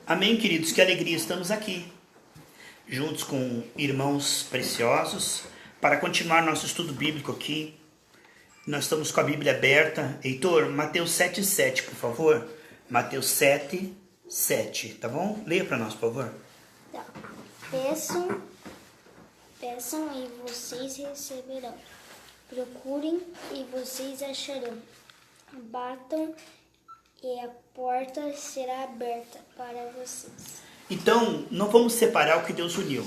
Amém, queridos? Que alegria, estamos aqui, juntos com irmãos preciosos, para continuar nosso estudo bíblico aqui. Nós estamos com a Bíblia aberta. Heitor, Mateus 7,7, por favor. Mateus 7,7, tá bom? Leia para nós, por favor. Tá. Peçam e vocês receberão. Procurem e vocês acharão. Batam e a porta será aberta para vocês. Então, não vamos separar o que Deus uniu.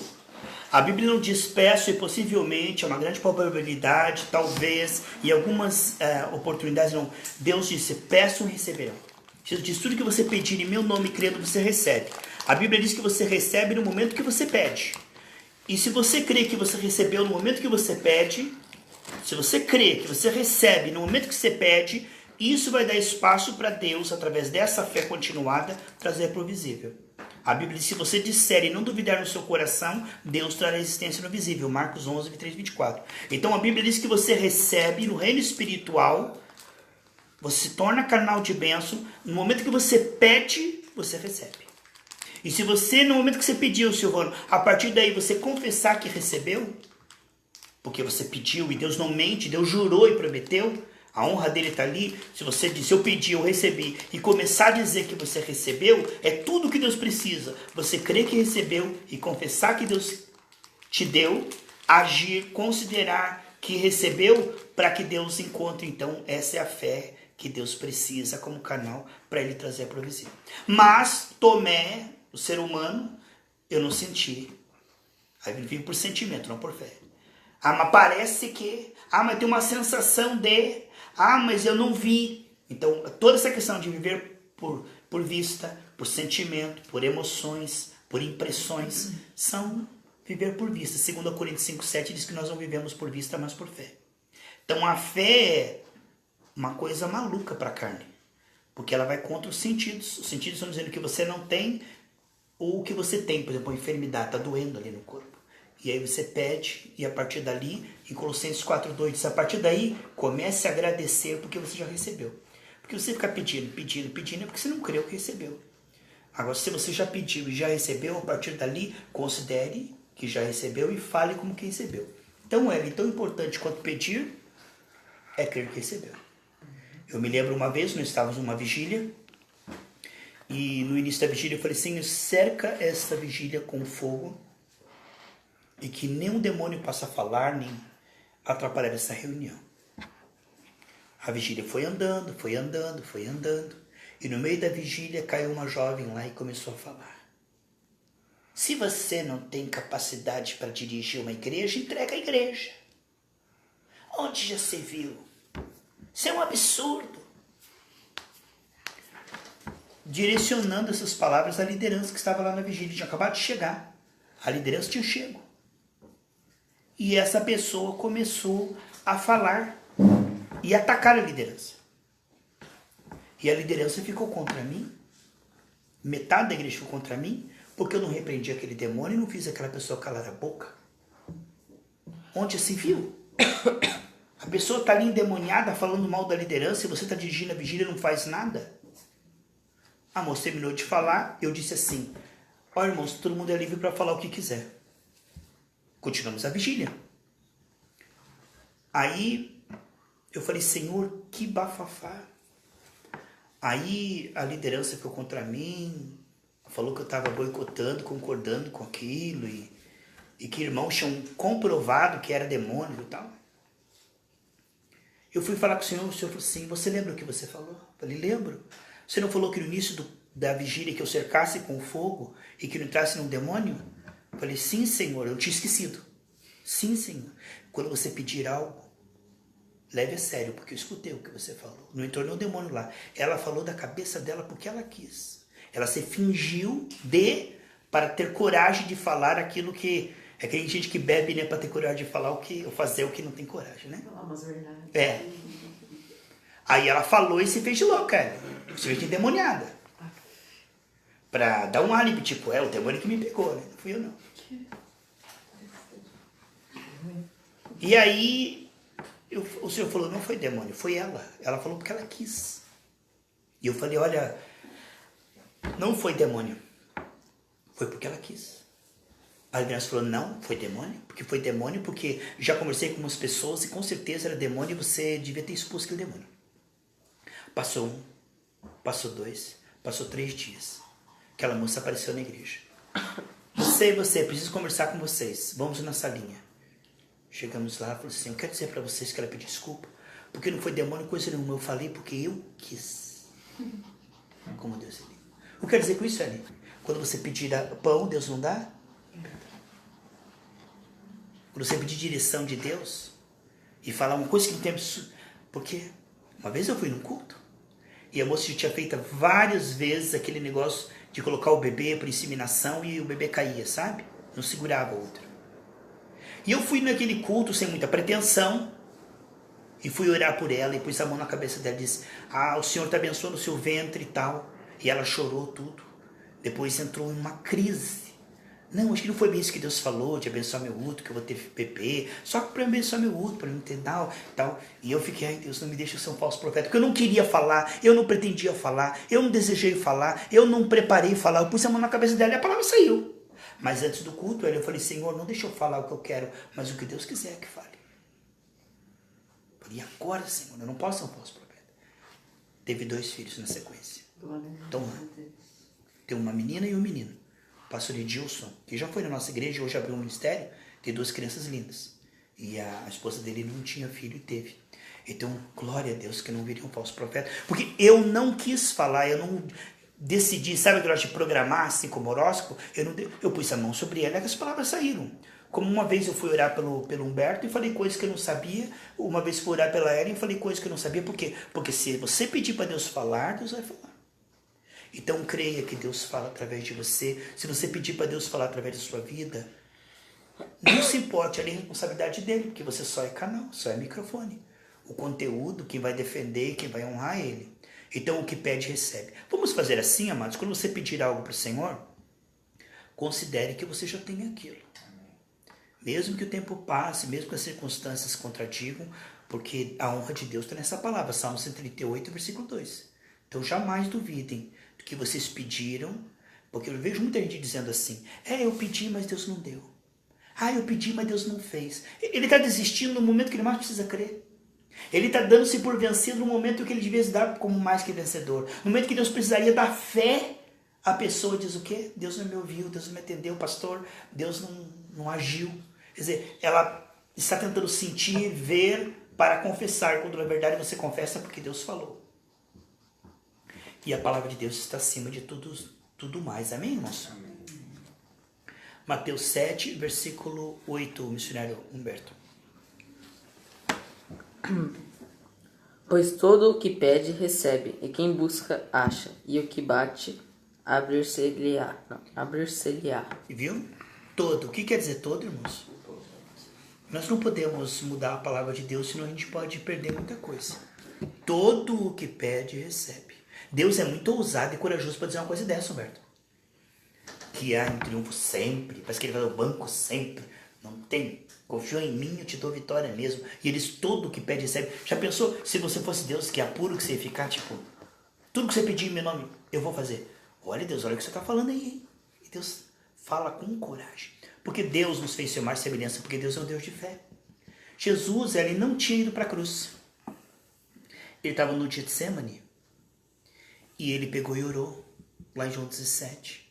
A Bíblia não diz peço e possivelmente, é uma grande probabilidade, talvez, e algumas oportunidades não. Deus disse, peçam e receberão. Jesus diz, tudo que você pedir em meu nome, crendo, você recebe. A Bíblia diz que você recebe no momento que você pede. E se você crê que você recebeu no momento que você pede, se você crê que você recebe no momento que você pede, isso vai dar espaço para Deus, através dessa fé continuada, trazer a provisível. A Bíblia diz, se você disser e não duvidar no seu coração, Deus trará a existência no visível. Marcos 11, 23, 24. Então a Bíblia diz que você recebe no reino espiritual, você se torna canal de bênção, no momento que você pede, você recebe. E se você, no momento que você pediu, Silvano, a partir daí você confessar que recebeu, porque você pediu e Deus não mente, Deus jurou e prometeu, a honra dele está ali. Se você disse, eu pedi, eu recebi, e começar a dizer que você recebeu, é tudo que Deus precisa. Você crer que recebeu e confessar que Deus te deu, agir, considerar que recebeu, para que Deus encontre. Então, essa é a fé que Deus precisa como canal para ele trazer a provisão. Mas, Tomé, o ser humano, eu não senti. Aí ele vive por sentimento, não por fé. Ah, mas parece que... Ah, mas tem uma sensação de... Ah, mas eu não vi. Então, toda essa questão de viver por vista, por sentimento, por emoções, por impressões, são viver por vista. 2 Coríntios 5,7 diz que nós não vivemos por vista, mas por fé. Então, a fé é uma coisa maluca para a carne, porque ela vai contra os sentidos. Os sentidos estão dizendo que você não tem, ou o que você tem. Por exemplo, a enfermidade está doendo ali no corpo. E aí você pede, e a partir dali, em Colossenses 4,2, diz, a partir daí, comece a agradecer porque você já recebeu. Porque você ficar pedindo, é porque você não creu que recebeu. Agora, se você já pediu e já recebeu, a partir dali, considere que já recebeu e fale como que recebeu. Então, tão importante quanto pedir, é crer que recebeu. Eu me lembro uma vez, nós estávamos numa vigília, e no início da vigília eu falei, Senhor, cerca essa vigília com fogo, e que nenhum demônio possa falar, nem atrapalhar essa reunião. A vigília foi andando, e no meio da vigília caiu uma jovem lá e começou a falar. Se você não tem capacidade para dirigir uma igreja, entrega a igreja. Onde já se viu? Isso é um absurdo. Direcionando essas palavras à liderança que estava lá na vigília, tinha acabado de chegar. A liderança tinha chego. E essa pessoa começou a falar e atacar a liderança. E a liderança ficou contra mim. Metade da igreja ficou contra mim, porque eu não repreendi aquele demônio e não fiz aquela pessoa calar a boca. Onde se viu? A pessoa está ali endemoniada, falando mal da liderança, e você está dirigindo a vigília e não faz nada. A moça terminou de falar, eu disse assim, olha, irmãos, todo mundo é livre para falar o que quiser. Continuamos a vigília. Aí eu falei, Senhor, que bafafá. Aí a liderança ficou contra mim, falou que eu estava boicotando, concordando com aquilo, e que irmãos tinham comprovado que era demônio e tal. Eu fui falar com o Senhor falou assim, você lembra o que você falou? Eu falei, lembro. Você não falou que no início da vigília que eu cercasse com fogo e que não entrasse num demônio? Eu falei, sim, Senhor, eu tinha esquecido. Sim, Senhor. Quando você pedir algo, leve a sério, porque eu escutei o que você falou. Não entrou nenhum demônio lá. Ela falou da cabeça dela porque ela quis. Ela se fingiu para ter coragem de falar aquilo que... É que tem gente que bebe, né, para ter coragem de falar ou fazer o que não tem coragem, né? Falar umas verdades. É. Aí ela falou e se fez de louca. Se fez de endemoniada. Pra dar um álibi, tipo, o demônio que me pegou, né? Não fui eu, não. E aí, o Senhor falou, não foi demônio, foi ela. Ela falou porque ela quis. E eu falei, olha, Não foi demônio. Foi porque ela quis. A liderança falou, não, foi demônio. Porque foi demônio, porque já conversei com umas pessoas e com certeza era demônio e você devia ter expulso aquele demônio. Passou 1, passou 2, passou 3 dias. Aquela moça apareceu na igreja. Você, preciso conversar com vocês. Vamos na salinha. Chegamos lá, falou assim, eu quero dizer para vocês que ela pediu desculpa. Porque não foi demônio, coisa nenhuma. Eu falei porque eu quis. Como Deus é lindo. O que eu quero dizer com isso, Eli? Quando você pedir pão, Deus não dá? Quando você pedir direção de Deus e falar uma coisa que não tem... Porque uma vez eu fui num culto e a moça já tinha feito várias vezes aquele negócio de colocar o bebê para inseminação e o bebê caía, sabe? Não segurava o outro. E eu fui naquele culto sem muita pretensão e fui orar por ela e pus a mão na cabeça dela e disse, o Senhor está abençoando o seu ventre e tal. E ela chorou tudo. Depois entrou em uma crise. Não, acho que não foi bem isso que Deus falou, de abençoar meu útero, que eu vou ter bebê. Só para abençoar meu útero, para não ter tal. E eu fiquei, ai Deus, não me deixa ser um falso profeta. Porque eu não queria falar, eu não pretendia falar, eu não desejei falar, eu não preparei falar. Eu pus a mão na cabeça dela e a palavra saiu. Mas antes do culto, eu falei, Senhor, não deixa eu falar o que eu quero, mas o que Deus quiser que fale. Eu falei, agora, Senhor, eu não posso ser um falso profeta. Teve 2 filhos na sequência. Então, tem uma menina e um menino. O pastor Edilson, que já foi na nossa igreja, hoje abriu um ministério, tem 2 crianças lindas. E a esposa dele não tinha filho e teve. Então, glória a Deus que não viria um falso profeta. Porque eu não quis falar, eu não decidi, sabe aquele negócio de programar, assim como horóscopo? Eu pus a mão sobre ela e as palavras saíram. Como uma vez eu fui orar pelo Humberto e falei coisas que eu não sabia. Uma vez fui orar pela Ellen e falei coisas que eu não sabia. Por quê? Porque se você pedir para Deus falar, Deus vai falar. Então creia que Deus fala através de você. Se você pedir para Deus falar através da sua vida, não se importe, ali é a responsabilidade dele, porque você só é canal, só é microfone. O conteúdo, quem vai defender, quem vai honrar ele. Então o que pede, recebe. Vamos fazer assim, amados, quando você pedir algo para o Senhor, considere que você já tem aquilo. Mesmo que o tempo passe, mesmo que as circunstâncias contradigam, porque a honra de Deus está nessa palavra, Salmo 138, versículo 2. Então jamais duvidem do que vocês pediram, porque eu vejo muita gente dizendo assim, eu pedi, mas Deus não deu. Eu pedi, mas Deus não fez. Ele está desistindo no momento que ele mais precisa crer. Ele está dando-se por vencido no momento que ele devia se dar como mais que vencedor. No momento que Deus precisaria dar fé, a pessoa diz o quê? Deus não me ouviu, Deus não me atendeu, pastor, Deus não agiu. Quer dizer, ela está tentando sentir, ver, para confessar, quando na verdade você confessa porque Deus falou. E a palavra de Deus está acima de tudo mais. Amém, irmãos? Amém. Mateus 7, versículo 8, missionário Humberto. Pois todo o que pede, recebe, e quem busca, acha, e o que bate, abrir-se-lhe-á. Viu? Todo. O que quer dizer todo, irmãos? Nós não podemos mudar a palavra de Deus, senão a gente pode perder muita coisa. Todo o que pede, recebe. Deus é muito ousado e corajoso para dizer uma coisa dessa, Humberto. Que há um triunfo sempre, parece que ele vai ao banco sempre. Não tem. Confiou em mim, eu te dou vitória mesmo. E eles, todo o que pede, recebe. Já pensou se você fosse Deus, que apuro que você ia ficar, tipo, tudo que você pedir em meu nome, eu vou fazer. Olha, Deus, olha o que você está falando aí, hein? E Deus fala com coragem. Porque Deus nos fez ser mais semelhança, porque Deus é um Deus de fé. Jesus, ele não tinha ido para a cruz. Ele estava no Getsemane. E ele pegou e orou, lá em João 17.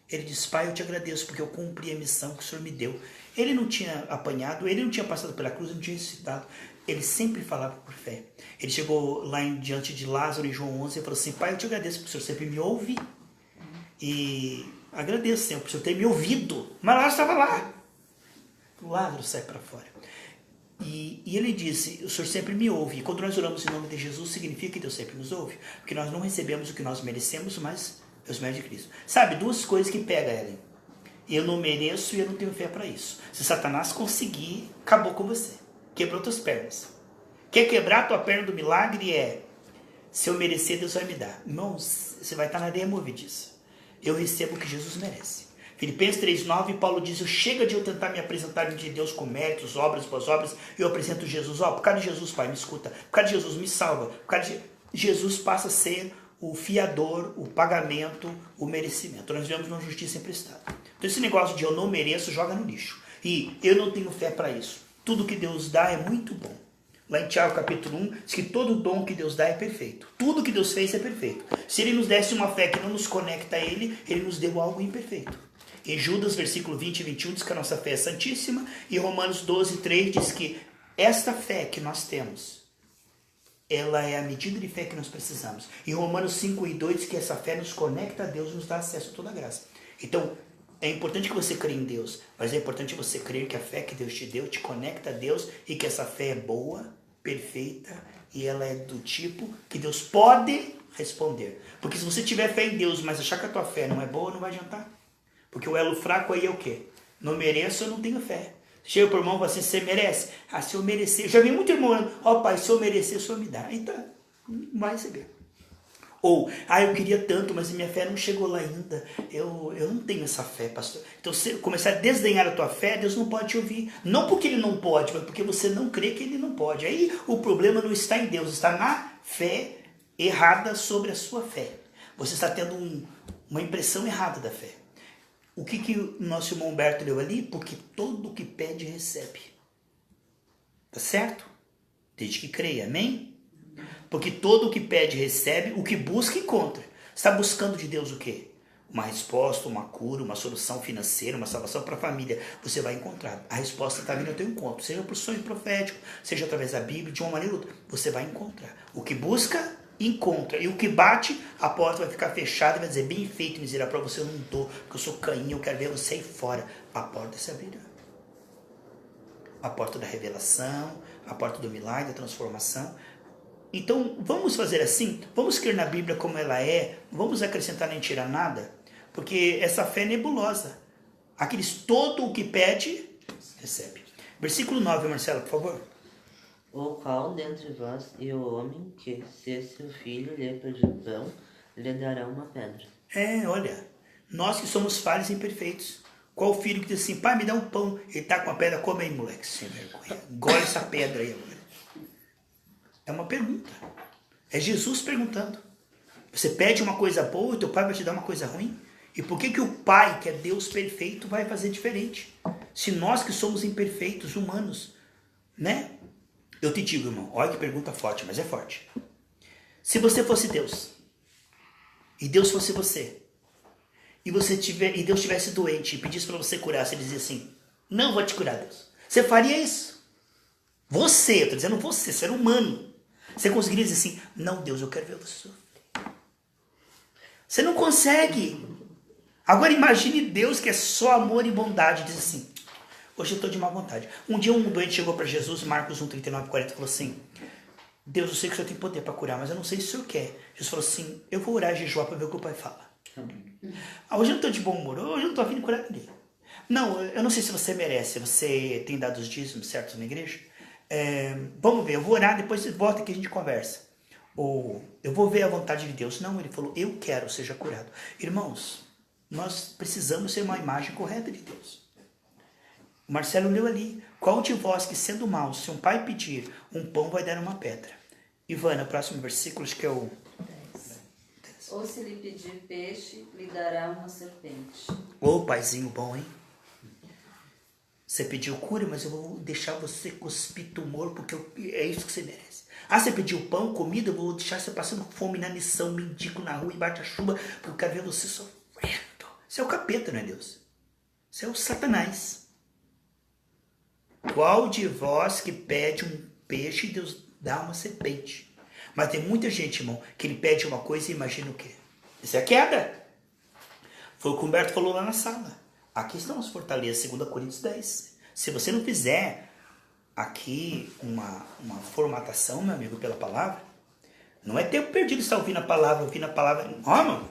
Ele disse, Pai, eu te agradeço porque eu cumpri a missão que o Senhor me deu. Ele não tinha apanhado, ele não tinha passado pela cruz, não tinha ressuscitado. Ele sempre falava por fé. Ele chegou lá diante de Lázaro em João 11 e falou assim, Pai, eu te agradeço porque o Senhor sempre me ouve. E agradeço, Senhor, por o Senhor ter me ouvido. Mas Lázaro estava lá. Lázaro sai para fora. E ele disse, o Senhor sempre me ouve. E quando nós oramos em nome de Jesus, significa que Deus sempre nos ouve. Porque nós não recebemos o que nós merecemos, mas os méritos de Cristo. Sabe, 2 coisas que pega, Ellen. Eu não mereço e eu não tenho fé para isso. Se Satanás conseguir, acabou com você. Quebrou tuas pernas. Quer quebrar tua perna do milagre? Se eu merecer, Deus vai me dar. Irmãos, você vai estar na areia movediça. Eu recebo o que Jesus merece. Filipenses 3,9, Paulo diz, chega de eu tentar me apresentar diante de Deus com méritos, obras, boas obras, eu apresento Jesus, por causa de Jesus, Pai, me escuta, por causa de Jesus, me salva, por causa de Jesus passa a ser o fiador, o pagamento, o merecimento. Nós vivemos uma justiça emprestada. Então esse negócio de eu não mereço, joga no lixo. E eu não tenho fé para isso. Tudo que Deus dá é muito bom. Lá em Tiago capítulo 1, diz que todo dom que Deus dá é perfeito. Tudo que Deus fez é perfeito. Se Ele nos desse uma fé que não nos conecta a Ele, Ele nos deu algo imperfeito. Em Judas, versículo 20 e 21, diz que a nossa fé é santíssima. E Romanos 12, 3 diz que esta fé que nós temos, ela é a medida de fé que nós precisamos. E Romanos 5 e 2 diz que essa fé nos conecta a Deus e nos dá acesso a toda a graça. Então, é importante que você creia em Deus, mas é importante você crer que a fé que Deus te deu te conecta a Deus e que essa fé é boa, perfeita e ela é do tipo que Deus pode responder. Porque se você tiver fé em Deus, mas achar que a tua fé não é boa, não vai adiantar. Porque o elo fraco aí é o quê? Não mereço, eu não tenho fé. Chega pro irmão e fala assim, você merece? Ah, se eu merecer... Eu já vi muito irmão, ó pai, se eu merecer, o senhor me dá. Então, não vai receber. Ou, eu queria tanto, mas minha fé não chegou lá ainda. Eu não tenho essa fé, pastor. Então, se você começar a desdenhar a tua fé, Deus não pode te ouvir. Não porque Ele não pode, mas porque você não crê que Ele não pode. Aí o problema não está em Deus, está na fé errada sobre a sua fé. Você está tendo uma impressão errada da fé. O que o nosso irmão Humberto leu ali? Porque todo o que pede, recebe. Tá certo? Desde que creia, amém? Porque todo o que pede, recebe, o que busca, encontra. Você está buscando de Deus o quê? Uma resposta, uma cura, uma solução financeira, uma salvação para a família. Você vai encontrar. A resposta está vindo ao teu encontro. Seja por sonho profético, seja através da Bíblia, de uma maneira ou outra. Você vai encontrar. O que busca, encontra. E o que bate, a porta vai ficar fechada e vai dizer, bem feito, miserável, para você eu não dou, porque eu sou cainho, eu quero ver você aí fora. A porta se abrirá. A porta da revelação, a porta do milagre, da transformação. Então, vamos fazer assim? Vamos crer na Bíblia como ela é? Vamos acrescentar nem tirar nada? Porque essa fé é nebulosa. Aqueles todo o que pede, recebe. Versículo 9, Marcelo, por favor. O qual dentre vós e o homem que, se seu filho lhe pedir pão, lhe dará uma pedra? Olha, nós que somos falhos e imperfeitos. Qual o filho que diz assim, pai, me dá um pão? Ele tá com a pedra, come aí, moleque, sem vergonha. Engole essa pedra aí agora. É uma pergunta. É Jesus perguntando. Você pede uma coisa boa e teu pai vai te dar uma coisa ruim? E por que o pai, que é Deus perfeito, vai fazer diferente? Se nós que somos imperfeitos, humanos, né? Eu te digo, irmão, olha que pergunta forte, mas é forte. Se você fosse Deus, e Deus fosse você, e Deus estivesse doente e pedisse para você curar, você dizia assim, não vou te curar, Deus. Você faria isso? Você, eu estou dizendo você, ser humano. Você conseguiria dizer assim, não, Deus, eu quero ver você sofrer. Você não consegue. Agora imagine Deus que é só amor e bondade. Diz assim, hoje eu estou de má vontade. Um dia um doente chegou para Jesus, Marcos 1, 39, 40, falou assim, Deus, eu sei que o Senhor tem poder para curar, mas eu não sei se o Senhor quer. Jesus falou assim, eu vou orar e jejuar para ver o que o Pai fala. Hoje eu não estou de bom humor, hoje eu não estou a fim de curar ninguém. Não, eu não sei se você merece, você tem dado os dízimos certos na igreja? Vamos ver, eu vou orar, depois você volta que a gente conversa. Ou eu vou ver a vontade de Deus. Não, ele falou, eu quero seja curado. Irmãos, nós precisamos ser uma imagem correta de Deus. O Marcelo leu ali, qual de vós que sendo mau, se um pai pedir um pão, vai dar uma pedra? Ivana, o próximo versículo, acho que é o 10. Ou se lhe pedir peixe, lhe dará uma serpente. Ô, paizinho bom, hein? Você pediu cura, mas eu vou deixar você cuspir tumor, porque é isso que você merece. Você pediu pão, comida, eu vou deixar você passando fome na missão, mendigo na rua, embaixo da chuva, porque eu quero ver você sofrendo. Você é o capeta, não é Deus? Você é o Satanás. Qual de vós que pede um peixe, Deus dá uma serpente? Mas tem muita gente, irmão, que ele pede uma coisa e imagina o quê? Isso é queda. Foi o que o Humberto falou lá na sala. Aqui estão as fortalezas, 2 Coríntios 10. Se você não fizer aqui uma formatação, meu amigo, pela palavra, não é tempo perdido estar ouvindo a palavra. Mano,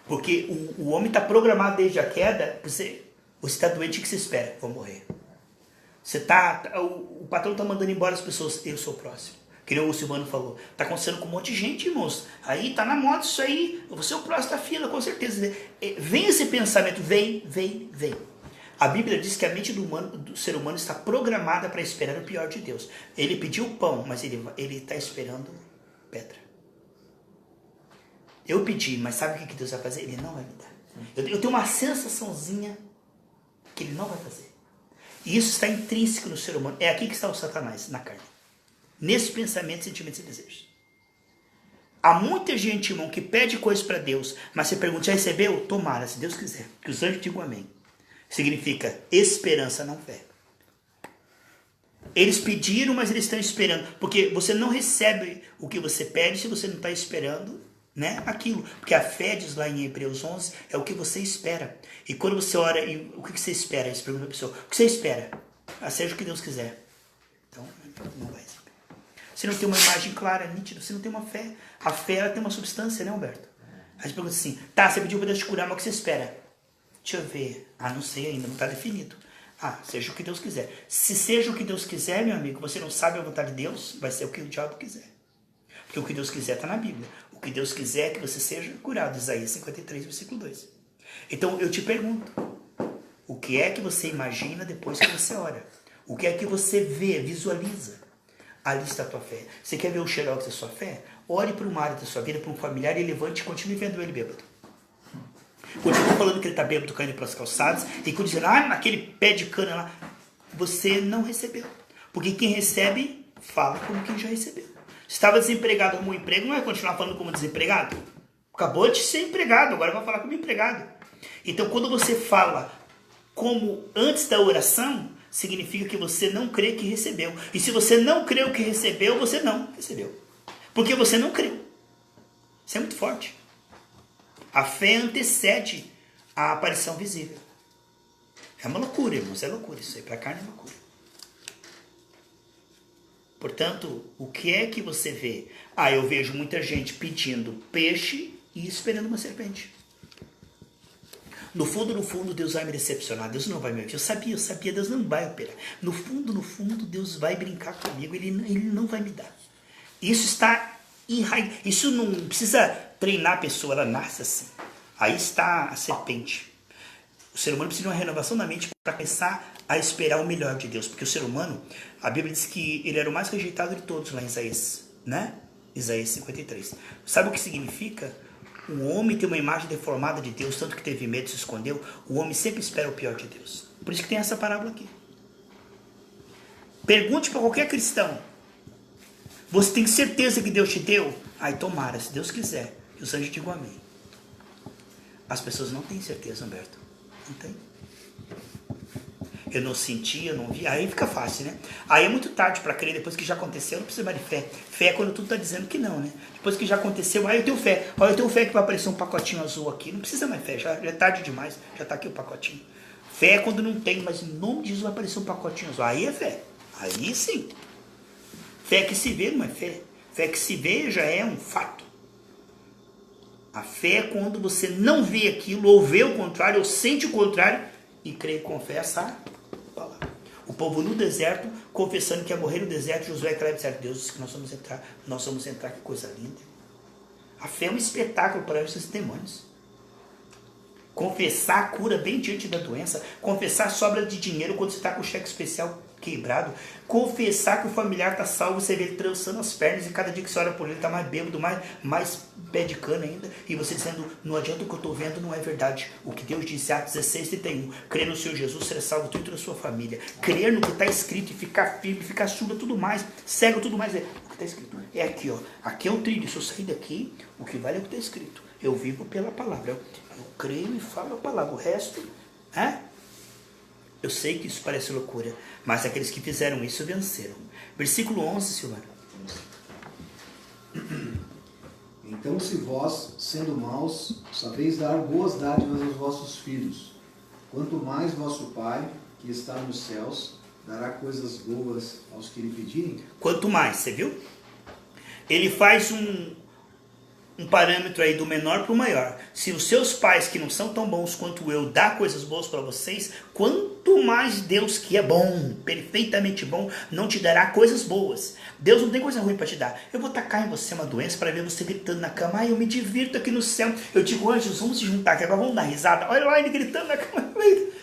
porque o homem está programado desde a queda. Você está doente, o que você espera? Vou morrer. O patrão está mandando embora as pessoas. Eu sou o próximo. Que nem o Silvano falou. Está acontecendo com um monte de gente, irmãos. Aí está na moda isso aí. Você é o próximo da fila, com certeza. Vem esse pensamento. Vem. A Bíblia diz que a mente do ser humano está programada para esperar o pior de Deus. Ele pediu pão, mas ele está esperando pedra. Eu pedi, mas sabe o que Deus vai fazer? Ele não vai me dar. Eu tenho uma sensaçãozinha que ele não vai fazer. E isso está intrínseco no ser humano. É aqui que está o Satanás, na carne. Nesses pensamentos, sentimentos e desejos. Há muita gente, irmão, que pede coisas para Deus, mas você pergunta, já recebeu? Tomara, se Deus quiser. Que os anjos digam amém. Significa esperança, não fé. Eles pediram, mas eles estão esperando. Porque você não recebe o que você pede se você não está esperando, né, aquilo. Porque a fé, diz lá em Hebreus 11, é o que você espera. E quando você ora, o que você espera? Você pergunta a pessoa, o que você espera? Seja o que Deus quiser. Então, não vai receber. Você não tem uma imagem clara, nítida, você não tem uma fé. A fé, ela tem uma substância, né, Humberto? A gente pergunta assim, tá, você pediu para Deus te curar, mas o que você espera? Deixa eu ver. Não sei ainda, não está definido. Seja o que Deus quiser. Se seja o que Deus quiser, meu amigo, você não sabe a vontade de Deus, vai ser o que o diabo quiser. Porque o que Deus quiser está na Bíblia. O que Deus quiser é que você seja curado. Isaías 53, versículo 2. Então, eu te pergunto, o que é que você imagina depois que você ora? O que é que você vê, visualiza? Ali está a tua fé. Você quer ver o xerox da sua fé? Ore para uma área da sua vida, para um familiar, e levante e continue vendo ele bêbado. Continua falando que ele está bêbado, caindo pelas calçadas, e quando dizendo, naquele pé de cana lá, você não recebeu. Porque quem recebe, fala como quem já recebeu. Se estava desempregado, arrumou um emprego, não vai continuar falando como desempregado? Acabou de ser empregado, agora vai falar como empregado. Então, quando você fala como antes da oração, significa que você não crê que recebeu. E se você não creu que recebeu, você não recebeu. Porque você não creu. Isso é muito forte. A fé antecede a aparição visível. É uma loucura, irmãos, é loucura. Isso aí para a carne é loucura. Portanto, o que é que você vê? Eu vejo muita gente pedindo peixe e esperando uma serpente. No fundo, Deus vai me decepcionar. Deus não vai me ouvir. Eu sabia, Deus não vai operar. No fundo, Deus vai brincar comigo. Ele não vai me dar. Isso está enraizado. Isso não precisa treinar a pessoa, ela nasce assim. Aí está a serpente. O ser humano precisa de uma renovação da mente para começar a esperar o melhor de Deus. Porque o ser humano, a Bíblia diz que ele era o mais rejeitado de todos lá em Isaías, né? Isaías 53. Sabe o que significa? O homem tem uma imagem deformada de Deus, tanto que teve medo e se escondeu. O homem sempre espera o pior de Deus. Por isso que tem essa parábola aqui. Pergunte para qualquer cristão. Você tem certeza que Deus te deu? Tomara, se Deus quiser. Que os anjos digam amém. As pessoas não têm certeza, Humberto. Não tem. Eu não senti, eu não vi. Aí fica fácil, né? Aí é muito tarde para crer, depois que já aconteceu, não precisa mais de fé. Fé é quando tudo está dizendo que não, né? Depois que já aconteceu, eu tenho fé. Eu tenho fé que vai aparecer um pacotinho azul aqui. Não precisa mais fé, já é tarde demais. Já está aqui o pacotinho. Fé é quando não tem, mas em nome de Jesus vai aparecer um pacotinho azul. Aí é fé. Aí sim. Fé que se vê não é fé. Fé que se vê já é um fato. A fé é quando você não vê aquilo, ou vê o contrário, ou sente o contrário, e crê e confessa a palavra. O povo no deserto, confessando que ia morrer no deserto, Josué e Caleb disseram, Deus disse que nós vamos entrar, que coisa linda. A fé é um espetáculo para esses demônios. Confessar a cura bem diante da doença, confessar a sobra de dinheiro quando você está com o cheque especial quebrado, confessar que o familiar está salvo, você vê ele trançando as pernas e cada dia que você olha por ele está mais bêbado, mais pé de cana ainda, e você dizendo, não adianta o que eu estou vendo, não é verdade. O que Deus disse, Atos 16:31, crer no Senhor Jesus, será salvo tu e toda a sua família. Crer no que está escrito e ficar firme, ficar surdo, tudo mais, cego, tudo mais, o que está escrito. É aqui, aqui é o trilho, se eu sair daqui, o que vale é o que está escrito. Eu vivo pela palavra, eu creio e falo a palavra, o resto, eu sei que isso parece loucura, mas aqueles que fizeram isso venceram. Versículo 11, Silvana. Então, se vós, sendo maus, sabeis dar boas dádivas aos vossos filhos, quanto mais vosso Pai, que está nos céus, dará coisas boas aos que lhe pedirem? Quanto mais, você viu? Ele faz um parâmetro aí do menor para o maior. Se os seus pais, que não são tão bons quanto eu, dá coisas boas para vocês, quanto mais Deus, que é bom, perfeitamente bom, não te dará coisas boas. Deus não tem coisa ruim para te dar. Eu vou tacar em você uma doença para ver você gritando na cama. Eu me divirto aqui no céu. Eu digo, anjos, vamos se juntar, que agora vamos dar risada. Olha lá ele gritando na cama.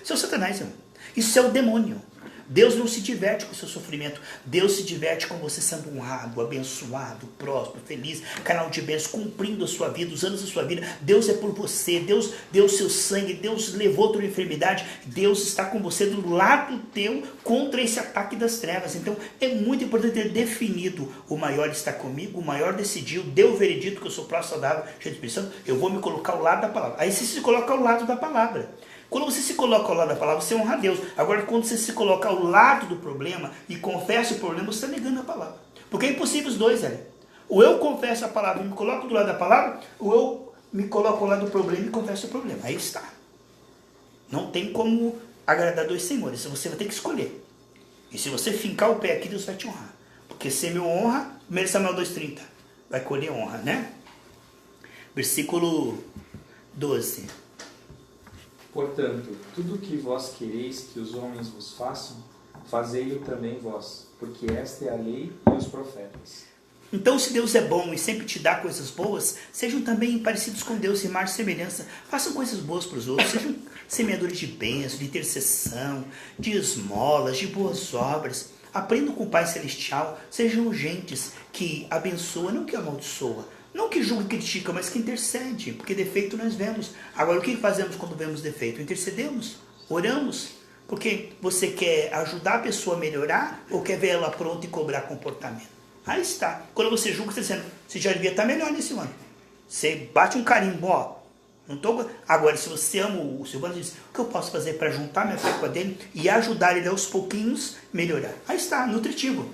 Isso é o Satanás, irmão. Isso é o demônio. Deus não se diverte com o seu sofrimento. Deus se diverte com você sendo honrado, abençoado, próspero, feliz, canal de bênçãos, cumprindo a sua vida, os anos da sua vida. Deus é por você, Deus deu o seu sangue, Deus levou a tua enfermidade, Deus está com você do lado teu contra esse ataque das trevas. Então é muito importante ter definido: o maior está comigo, o maior decidiu, deu o veredito que eu sou próximo, saudável, cheio de Espírito Santo, eu vou me colocar ao lado da palavra. Aí você se coloca ao lado da palavra. Quando você se coloca ao lado da palavra, você honra a Deus. Agora, quando você se coloca ao lado do problema e confessa o problema, você está negando a palavra. Porque é impossível os dois, velho. Ou eu confesso a palavra e me coloco do lado da palavra, ou eu me coloco ao lado do problema e confesso o problema. Aí está. Não tem como agradar dois senhores. Você vai ter que escolher. E se você fincar o pé aqui, Deus vai te honrar. Porque se me honra, 1 Samuel 2,30, vai colher honra, né? Versículo 12. Portanto, tudo o que vós quereis que os homens vos façam, fazei-o também vós, porque esta é a lei e os profetas. Então, se Deus é bom e sempre te dá coisas boas, sejam também parecidos com Deus, em mais semelhança. Façam coisas boas para os outros, sejam semeadores de bênçãos, de intercessão, de esmolas, de boas obras. Aprendam com o Pai Celestial, sejam gentes que abençoam, não que amaldiçoam. Não que julga e critica, mas que intercede, porque defeito nós vemos. Agora, o que fazemos quando vemos defeito? Intercedemos, oramos, porque você quer ajudar a pessoa a melhorar ou quer ver ela pronta e cobrar comportamento? Aí está. Quando você julga, você está dizendo: você já devia estar melhor nesse ano. Você bate um carimbo, ó. Não tô... Agora, se você ama o Silvano, diz: o que eu posso fazer para juntar minha fé com a dele e ajudar ele aos pouquinhos melhorar? Aí está, nutritivo.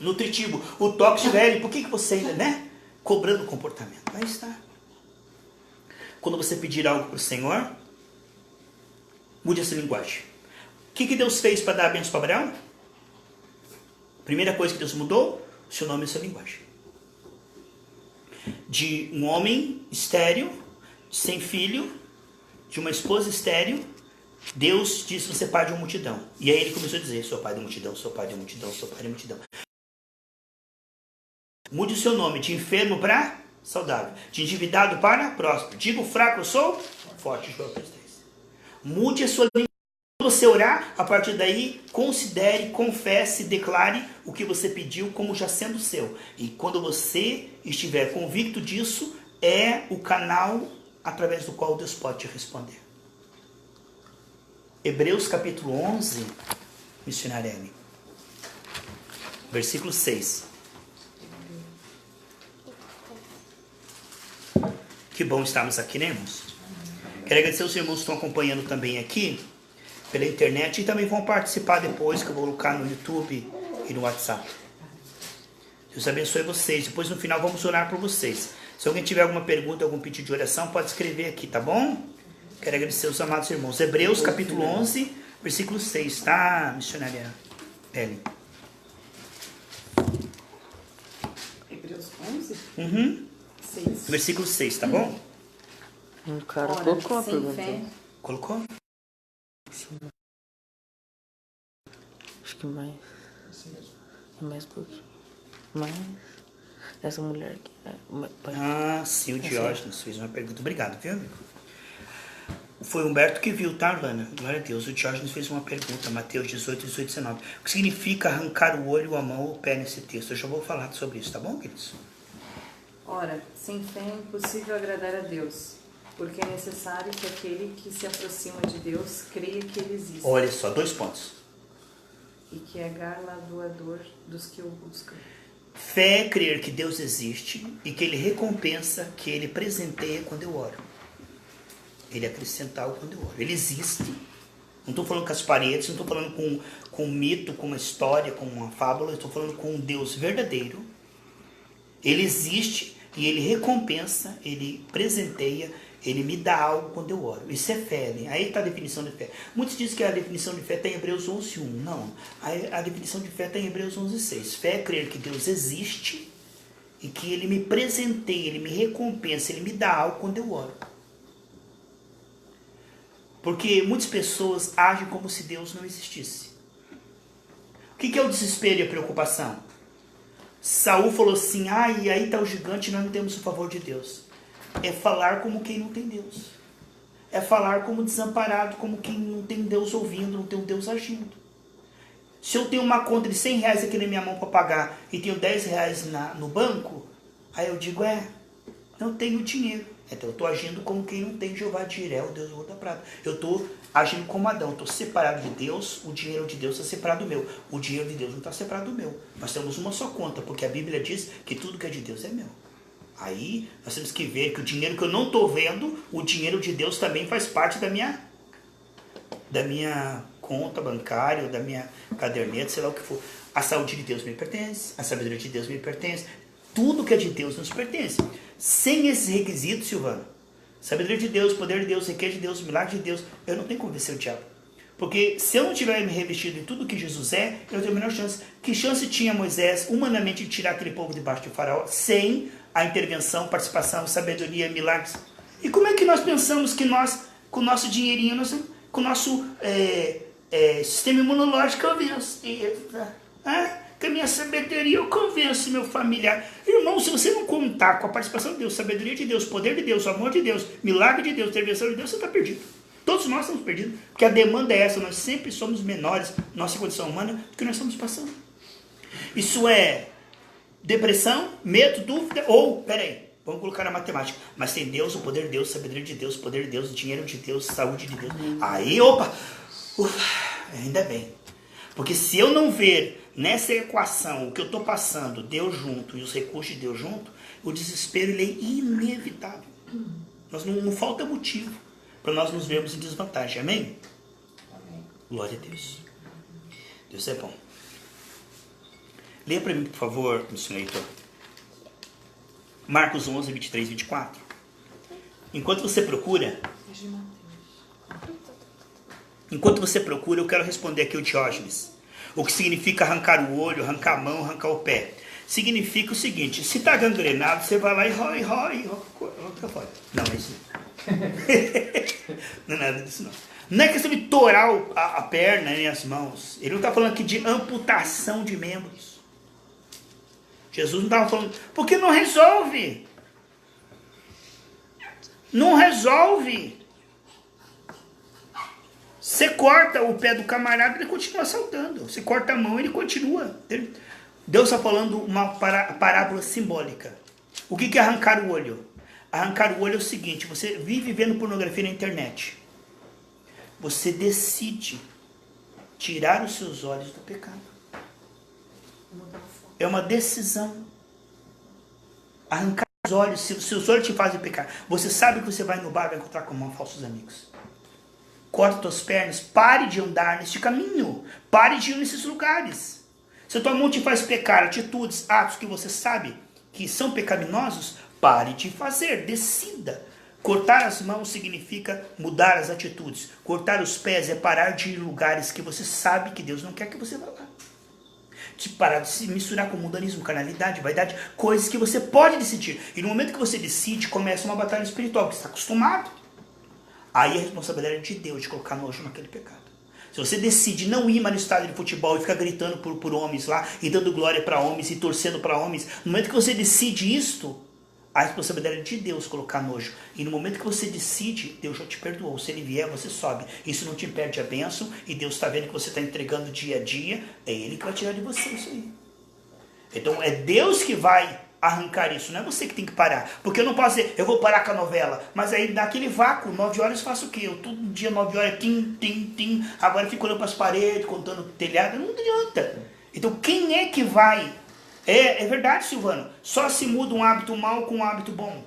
Nutritivo. O toque velho, por que você ainda, né? Cobrando comportamento. Aí está. Quando você pedir algo para o Senhor, mude essa linguagem. O que Deus fez para dar a bênção para Abraão? Primeira coisa que Deus mudou: o seu nome e a sua linguagem. De um homem estéril, sem filho, de uma esposa estéril, Deus disse: você é pai de uma multidão. E aí ele começou a dizer: sou pai da multidão, sou pai da multidão, sou pai da multidão. Mude o seu nome de enfermo para saudável, de endividado para próspero. Digo fraco, eu sou forte. João 3:10. Mude a sua língua. Quando você orar, a partir daí, considere, confesse, declare o que você pediu como já sendo seu. E quando você estiver convicto disso, é o canal através do qual Deus pode te responder. Hebreus capítulo 11, missionária Ellen, versículo 6. Que bom estarmos aqui, né, irmãos? Quero agradecer aos irmãos que estão acompanhando também aqui pela internet e também vão participar depois, que eu vou colocar no YouTube e no WhatsApp. Deus abençoe vocês. Depois, no final, vamos orar por vocês. Se alguém tiver alguma pergunta, algum pedido de oração, pode escrever aqui, tá bom? Quero agradecer aos amados irmãos. Hebreus capítulo 11, versículo 6, tá, missionária Ellen? Hebreus 11? Uhum. 6. Versículo 6, tá bom? Um cara Ora, colocou uma sem pergunta. fé, Colocou? Acho que mais. É mais pouquinho. Mas. Essa mulher aqui. Ah, sim, o Diógenes fez uma pergunta. Obrigado, viu, amigo? Foi o Humberto que viu, tá, Lana? Glória a Deus. O Diógenes fez uma pergunta, Mateus 18, 18, 19. O que significa arrancar o olho, a mão ou o pé nesse texto? Eu já vou falar sobre isso, tá bom, queridos? ora, sem fé é impossível agradar a Deus, porque é necessário que aquele que se aproxima de Deus creia que Ele existe Olha só, 2 pontos. e que é galardoador dos que o buscam. Fé é crer que Deus existe e que Ele recompensa, que Ele presenteia quando eu oro. Ele acrescenta algo quando eu oro. Ele existe. Não estou falando com as paredes, não estou falando com um mito, com uma história, com uma fábula. Estou falando com um Deus verdadeiro. Ele existe e Ele recompensa, Ele presenteia, Ele me dá algo quando eu oro. Isso é fé, né? Aí está a definição de fé. Muitos dizem que a definição de fé está em Hebreus 11:1. Não. A definição de fé está em Hebreus 11:6. Fé é crer que Deus existe e que Ele me presenteia, Ele me recompensa, Ele me dá algo quando eu oro. Porque muitas pessoas agem como se Deus não existisse. O que é o desespero e a preocupação? Saul falou assim: e aí está o gigante e nós não temos o favor de Deus. É falar como quem não tem Deus. É falar como desamparado, como quem não tem Deus ouvindo, não tem um Deus agindo. Se eu tenho uma conta de 100 reais aqui na minha mão para pagar e tenho 10 reais no banco, aí eu digo, não tenho dinheiro. Então eu estou agindo como quem não tem Jeová Jiré, o Deus do ouro da prata. Eu estou agindo como Adão, estou separado de Deus, o dinheiro de Deus está separado do meu. O dinheiro de Deus não está separado do meu. Nós temos uma só conta, porque a Bíblia diz que tudo que é de Deus é meu. Aí nós temos que ver que o dinheiro que eu não estou vendo, o dinheiro de Deus também faz parte da minha conta bancária, da minha caderneta, sei lá o que for. A saúde de Deus me pertence, a sabedoria de Deus me pertence. Tudo que é de Deus nos pertence. Sem esses requisitos, Silvano, sabedoria de Deus, poder de Deus, riqueza de Deus, milagre de Deus, eu não tenho como vencer o diabo. Porque se eu não tiver me revestido em tudo que Jesus é, eu tenho a menor chance. Que chance tinha Moisés, humanamente, de tirar aquele povo debaixo de Faraó, sem a intervenção, participação, sabedoria, milagres? E como é que nós pensamos que nós, com o nosso dinheirinho, com o nosso sistema imunológico, eu venço? Com a minha sabedoria eu convenço meu familiar. Irmão, se você não contar com a participação de Deus, sabedoria de Deus, poder de Deus, amor de Deus, milagre de Deus, intervenção de Deus, você está perdido. Todos nós estamos perdidos, porque a demanda é essa, nós sempre somos menores, nossa condição humana, do que nós estamos passando. Isso é depressão, medo, dúvida, ou, vamos colocar na matemática, mas tem Deus, o poder de Deus, sabedoria de Deus, poder de Deus, dinheiro de Deus, saúde de Deus. Aí, ainda bem. Porque se eu não ver nessa equação o que eu estou passando, Deus junto e os recursos de Deus junto, o desespero ele é inevitável. Não falta motivo para nós nos vermos em desvantagem. Amém? Amém. Glória a Deus. Deus é bom. Leia para mim, por favor, senhor Heitor. Marcos 11, 23, 24. Enquanto você procura, eu quero responder aqui o Diógenes. O que significa arrancar o olho, arrancar a mão, arrancar o pé. Significa o seguinte, se está gangrenado, você vai lá e rói fora. Não, é isso não. Não é nada disso não. Não é questão de torar a perna nem as mãos. Ele não está falando aqui de amputação de membros. Jesus não estava falando, porque não resolve. Não resolve. Você corta o pé do camarada, ele continua saltando. Você corta a mão, ele continua. Deus está falando uma parábola simbólica. O que é arrancar o olho? Arrancar o olho é o seguinte, você vive vendo pornografia na internet. Você decide tirar os seus olhos do pecado. É uma decisão. Arrancar os olhos, se os seus olhos te fazem pecar, você sabe que você vai no bar e vai encontrar com falsos amigos. Corta suas pernas, pare de andar neste caminho, pare de ir nesses lugares. Se a tua mão te faz pecar, atitudes, atos que você sabe que são pecaminosos, pare de fazer, decida. Cortar as mãos significa mudar as atitudes. Cortar os pés é parar de ir em lugares que você sabe que Deus não quer que você vá lá. De parar de se misturar com mundanismo, carnalidade, vaidade, coisas que você pode decidir. E no momento que você decide, começa uma batalha espiritual, porque você está acostumado. Aí a responsabilidade é de Deus de colocar nojo naquele pecado. Se você decide não ir mais no estádio de futebol e ficar gritando por homens lá, e dando glória para homens, e torcendo para homens, no momento que você decide isto, a responsabilidade é de Deus colocar nojo. E no momento que você decide, Deus já te perdoou. Se Ele vier, você sobe. Isso não te impede a bênção, e Deus está vendo que você está entregando dia a dia, é Ele que vai tirar de você isso aí. Então é Deus que vai arrancar isso, não é você que tem que parar. Porque eu não posso dizer, eu vou parar com a novela, mas aí naquele vácuo, 9 horas eu faço o quê? Eu todo dia 9 horas, tim, agora eu fico olhando para as paredes, contando o telhado, não adianta. Então quem é que vai? É verdade, Silvano, só se muda um hábito mau com um hábito bom.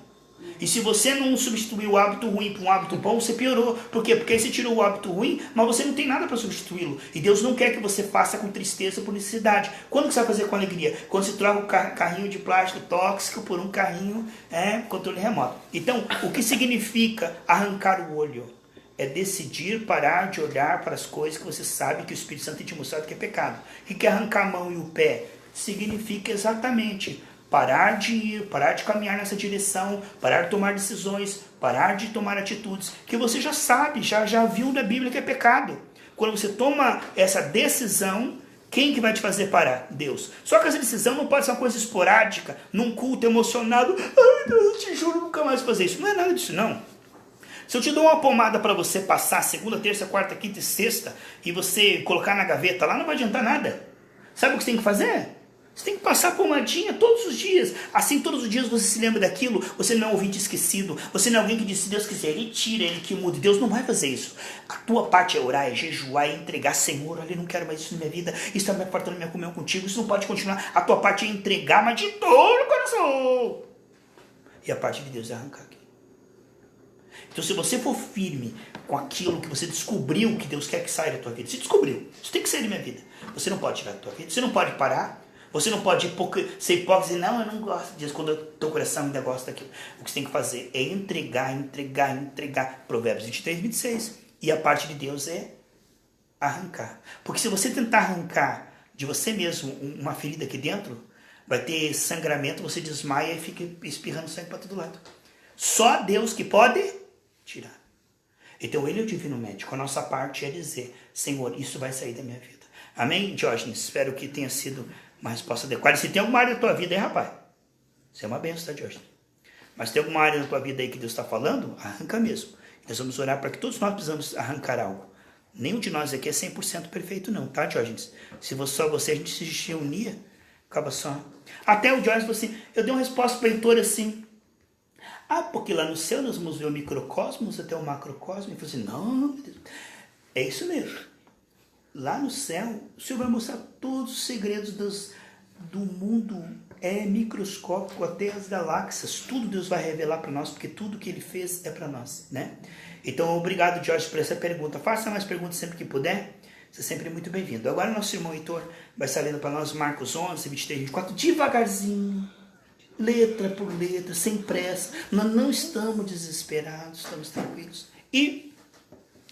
E se você não substituir o hábito ruim por um hábito bom, você piorou. Por quê? Porque aí você tirou o hábito ruim, mas você não tem nada para substituí-lo. E Deus não quer que você faça com tristeza por necessidade. Quando que você vai fazer com alegria? Quando você troca o carrinho de plástico tóxico por um carrinho controle remoto. Então, o que significa arrancar o olho? É decidir parar de olhar para as coisas que você sabe que o Espírito Santo tem te mostrado que é pecado. O que é arrancar a mão e o pé? Significa exatamente parar de ir, parar de caminhar nessa direção, parar de tomar decisões, parar de tomar atitudes que você já sabe, já viu na Bíblia que é pecado. Quando você toma essa decisão, quem que vai te fazer parar? Deus. Só que essa decisão não pode ser uma coisa esporádica, num culto emocionado. Ai, Deus, eu te juro, nunca mais fazer isso. Não é nada disso, não. Se eu te dou uma pomada para você passar segunda, terça, quarta, quinta e sexta e você colocar na gaveta lá, não vai adiantar nada. Sabe o que você tem que fazer? Você tem que passar a pomadinha todos os dias. Assim, todos os dias você se lembra daquilo. Você não é um ouvinte esquecido. Você não é alguém que diz, se Deus quiser, Ele tira, Ele que muda. Deus não vai fazer isso. A tua parte é orar, é jejuar, é entregar. Senhor, olha, eu não quero mais isso na minha vida. Isso está me apartando minha comunhão contigo. Isso não pode continuar. A tua parte é entregar, mas de todo o coração. E a parte de Deus é arrancar aqui. Então, se você for firme com aquilo que você descobriu que Deus quer que saia da tua vida, você descobriu, isso tem que sair da minha vida. Você não pode tirar da tua vida, você não pode parar, você não pode ser hipócrita e dizer, não, eu não gosto disso, quando o teu coração ainda gosta daquilo. O que você tem que fazer é entregar, entregar, entregar. Provérbios 23, 26. E a parte de Deus é arrancar. Porque se você tentar arrancar de você mesmo uma ferida aqui dentro, vai ter sangramento, você desmaia e fica espirrando sangue para todo lado. Só Deus que pode tirar. Então Ele é o divino médico. A nossa parte é dizer, Senhor, isso vai sair da minha vida. Amém, Diógenes? Espero que tenha sido uma resposta adequada. Se tem alguma área da tua vida aí, rapaz, isso é uma benção, tá, Diógenes? Mas tem alguma área da tua vida aí que Deus está falando, arranca mesmo. Nós vamos orar para que todos nós precisamos arrancar algo. Nenhum de nós aqui é 100% perfeito não, tá, Diógenes? Se só você, a gente se reunia, acaba só. Até o Diógenes falou assim, eu dei uma resposta para o Heitor assim, porque lá no céu nós vamos ver o microcosmos até o macrocosmos. Ele falou assim, não, meu Deus, é isso mesmo. Lá no céu, o Senhor vai mostrar todos os segredos do mundo microscópico, até as galáxias. Tudo Deus vai revelar para nós, porque tudo que Ele fez é para nós, né? Então, obrigado, Jorge, por essa pergunta. Faça mais perguntas sempre que puder. Você é sempre muito bem-vindo. Agora, nosso irmão Heitor vai estar lendo para nós Marcos 11, 23, 24, devagarzinho. Letra por letra, sem pressa. Nós não estamos desesperados, estamos tranquilos. E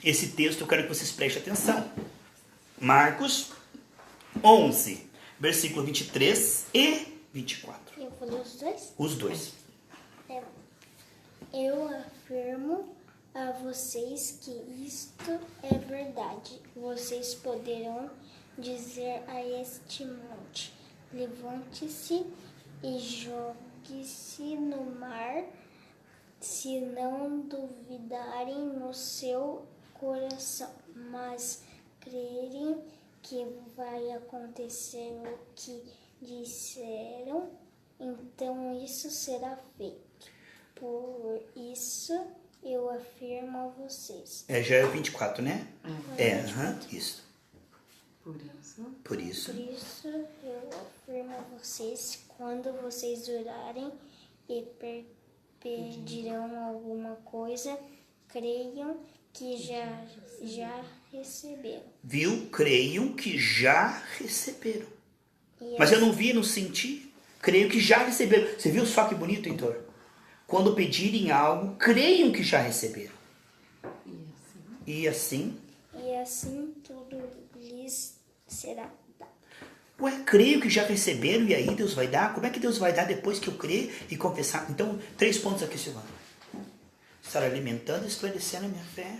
esse texto eu quero que vocês prestem atenção. Marcos 11, versículo 23 e 24. Eu falei os dois? Os dois. Eu afirmo a vocês que isto é verdade. Vocês poderão dizer a este monte, levante-se e jogue-se no mar, se não duvidarem no seu coração, mas crerem que vai acontecer o que disseram, então isso será feito. Por isso eu afirmo a vocês. Já é 24, né? Isso. Por isso. Por isso eu afirmo a vocês, quando vocês orarem e pedirão alguma coisa, creiam que já receberam. Viu? Creiam que já receberam. Mas eu não vi, não senti. Creio que já receberam. Você viu só que bonito, Heitor? Quando pedirem algo, creiam que já receberam. E assim tudo lhes será dado. Creio que já receberam e aí Deus vai dar? Como é que Deus vai dar depois que eu crer e confessar? Então, 3 pontos aqui, Silvana. Estar alimentando e esclarecendo a minha fé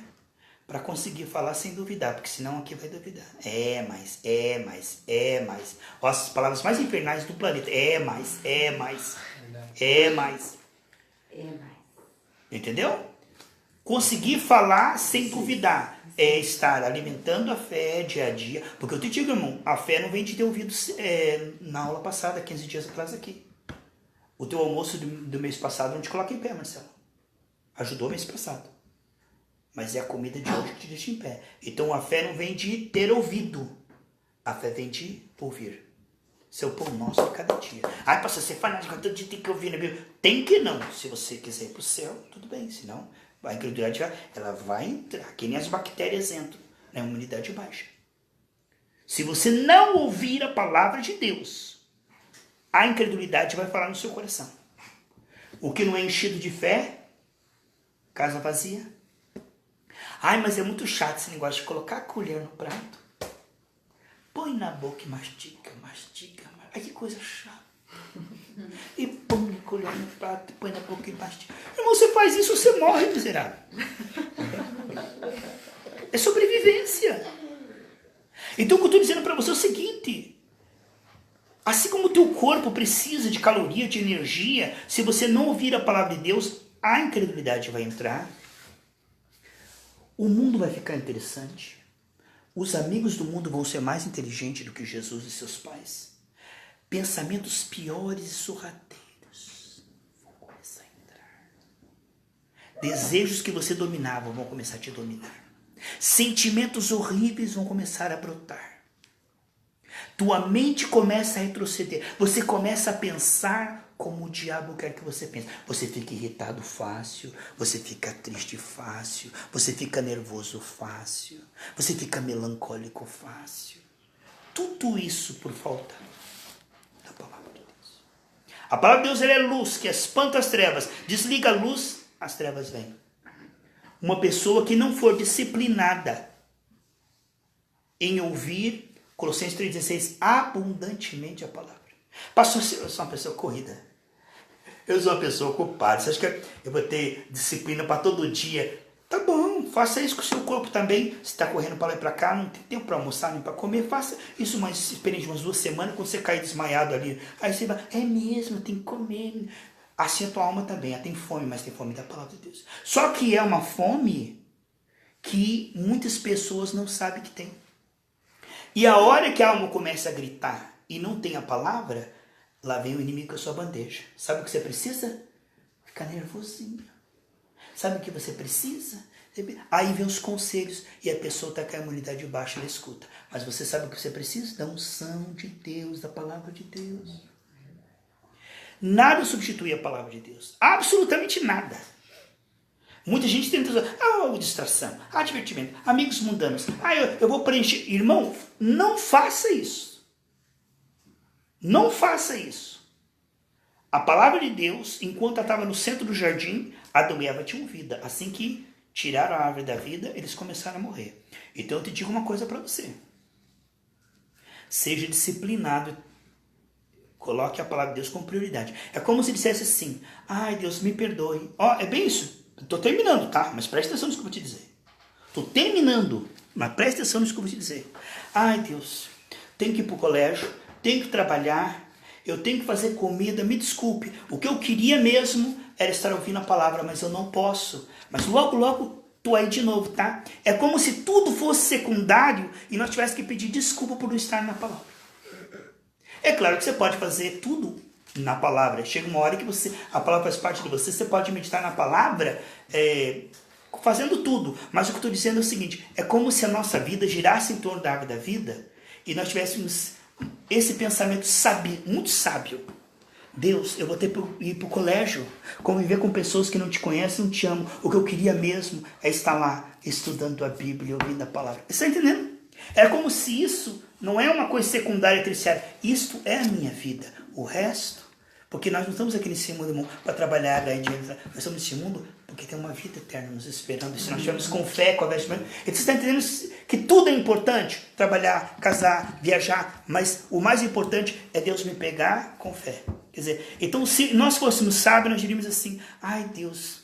para conseguir falar sem duvidar, porque senão aqui vai duvidar. Mas. Ó, as palavras mais infernais do planeta. Mais. Entendeu? Conseguir falar sem duvidar é estar alimentando a fé dia a dia. Porque eu te digo, irmão, a fé não vem de ter ouvido na aula passada, 15 dias atrás aqui. O teu almoço do mês passado não te coloca em pé, Marcelo. Ajudou mês passado. Mas é a comida de hoje que te deixa em pé. Então a fé não vem de ter ouvido. A fé vem de ouvir. Seu pão nosso de cada dia. Pastor, você fala, todo dia tem que ouvir na Bíblia. Tem que não. Se você quiser ir para o céu, tudo bem. Senão, a incredulidade ela vai entrar. Que nem as bactérias entram na imunidade baixa. Se você não ouvir a palavra de Deus, a incredulidade vai falar no seu coração. O que não é enchido de fé, casa vazia. Mas é muito chato esse negócio de colocar a colher no prato. Põe na boca e mastiga. Ai, que coisa chata. E põe a colher no prato, põe na boca e mastiga. Irmão, você faz isso, você morre, miserável. É sobrevivência. Então o que eu estou dizendo para você é o seguinte. Assim como o teu corpo precisa de caloria, de energia, se você não ouvir a palavra de Deus, a incredulidade vai entrar. O mundo vai ficar interessante. Os amigos do mundo vão ser mais inteligentes do que Jesus e seus pais. Pensamentos piores e sorrateiros vão começar a entrar. Desejos que você dominava vão começar a te dominar. Sentimentos horríveis vão começar a brotar. Tua mente começa a retroceder. Você começa a pensar como o diabo quer que você pense. Você fica irritado fácil, você fica triste fácil, você fica nervoso fácil, você fica melancólico fácil. Tudo isso por falta da palavra de Deus. A palavra de Deus ela é luz que espanta as trevas. Desliga a luz, as trevas vêm. Uma pessoa que não for disciplinada em ouvir, Colossenses 3,16, abundantemente a palavra. Pastor, eu sou uma pessoa corrida. Eu sou uma pessoa ocupada. Você acha que eu vou ter disciplina para todo dia? Tá bom, faça isso com o seu corpo também. Você está correndo para lá e para cá, não tem tempo para almoçar nem para comer. Faça isso mais experiência de umas 2 semanas, quando você cair desmaiado ali. Aí você vai, é mesmo, tem que comer. Assim a tua alma também, ela tem fome, mas tem fome da palavra de Deus. Só que é uma fome que muitas pessoas não sabem que tem. E a hora que a alma começa a gritar e não tem a palavra, lá vem o inimigo com a sua bandeja. Sabe o que você precisa? Ficar nervosinho. Sabe o que você precisa? Aí vem os conselhos e a pessoa está com a imunidade baixa, ela escuta. Mas você sabe o que você precisa? Da unção de Deus, da palavra de Deus. Nada substitui a palavra de Deus. Absolutamente nada. Muita gente tenta usar, distração, divertimento, amigos mundanos. Eu vou preencher. Irmão, não faça isso. Não faça isso. A palavra de Deus, enquanto ela estava no centro do jardim, Adão e Eva tinham vida. Assim que tiraram a árvore da vida, eles começaram a morrer. Então eu te digo uma coisa para você. Seja disciplinado. Coloque a palavra de Deus como prioridade. É como se dissesse assim, ai Deus, me perdoe. É bem isso. Estou terminando, tá? Mas preste atenção nisso que eu vou te dizer. Estou terminando, mas preste atenção nisso que eu vou te dizer. Ai Deus, tenho que ir para o colégio, tenho que trabalhar, eu tenho que fazer comida, me desculpe. O que eu queria mesmo era estar ouvindo a palavra, mas eu não posso. Mas logo, logo, estou aí de novo, tá? É como se tudo fosse secundário e nós tivéssemos que pedir desculpa por não estar na palavra. É claro que você pode fazer tudo na palavra. Chega uma hora que a palavra faz parte de você, você pode meditar na palavra fazendo tudo. Mas o que eu estou dizendo é o seguinte, é como se a nossa vida girasse em torno da árvore da vida e nós tivéssemos esse pensamento sábio, muito sábio. Deus, eu vou ter que ir para o colégio, conviver com pessoas que não te conhecem, não te amam. O que eu queria mesmo é estar lá estudando a Bíblia, ouvindo a palavra. Você está entendendo? É como se isso não é uma coisa secundária, terciária. Isto é a minha vida. O resto, porque nós não estamos aqui nesse mundo para trabalhar, ganhar dinheiro. Nós estamos nesse mundo porque tem uma vida eterna nos esperando. E se nós estivermos com fé, com a vestimenta. Então você está entendendo que tudo é importante. Trabalhar, casar, viajar. Mas o mais importante é Deus me pegar com fé. Quer dizer, então se nós fôssemos sábios, nós diríamos assim, ai Deus,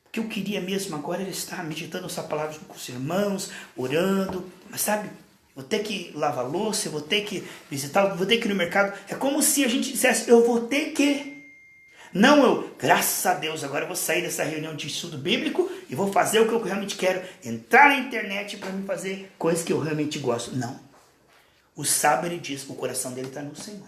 o que eu queria mesmo agora era estar meditando essa palavra com os irmãos, orando, mas sabe, vou ter que lavar louça, eu vou ter que visitar, vou ter que ir no mercado. É como se a gente dissesse, eu vou ter que. Não, graças a Deus, agora eu vou sair dessa reunião de estudo bíblico e vou fazer o que eu realmente quero, entrar na internet para me fazer coisas que eu realmente gosto. Não. O sábio, ele diz, o coração dele está no Senhor.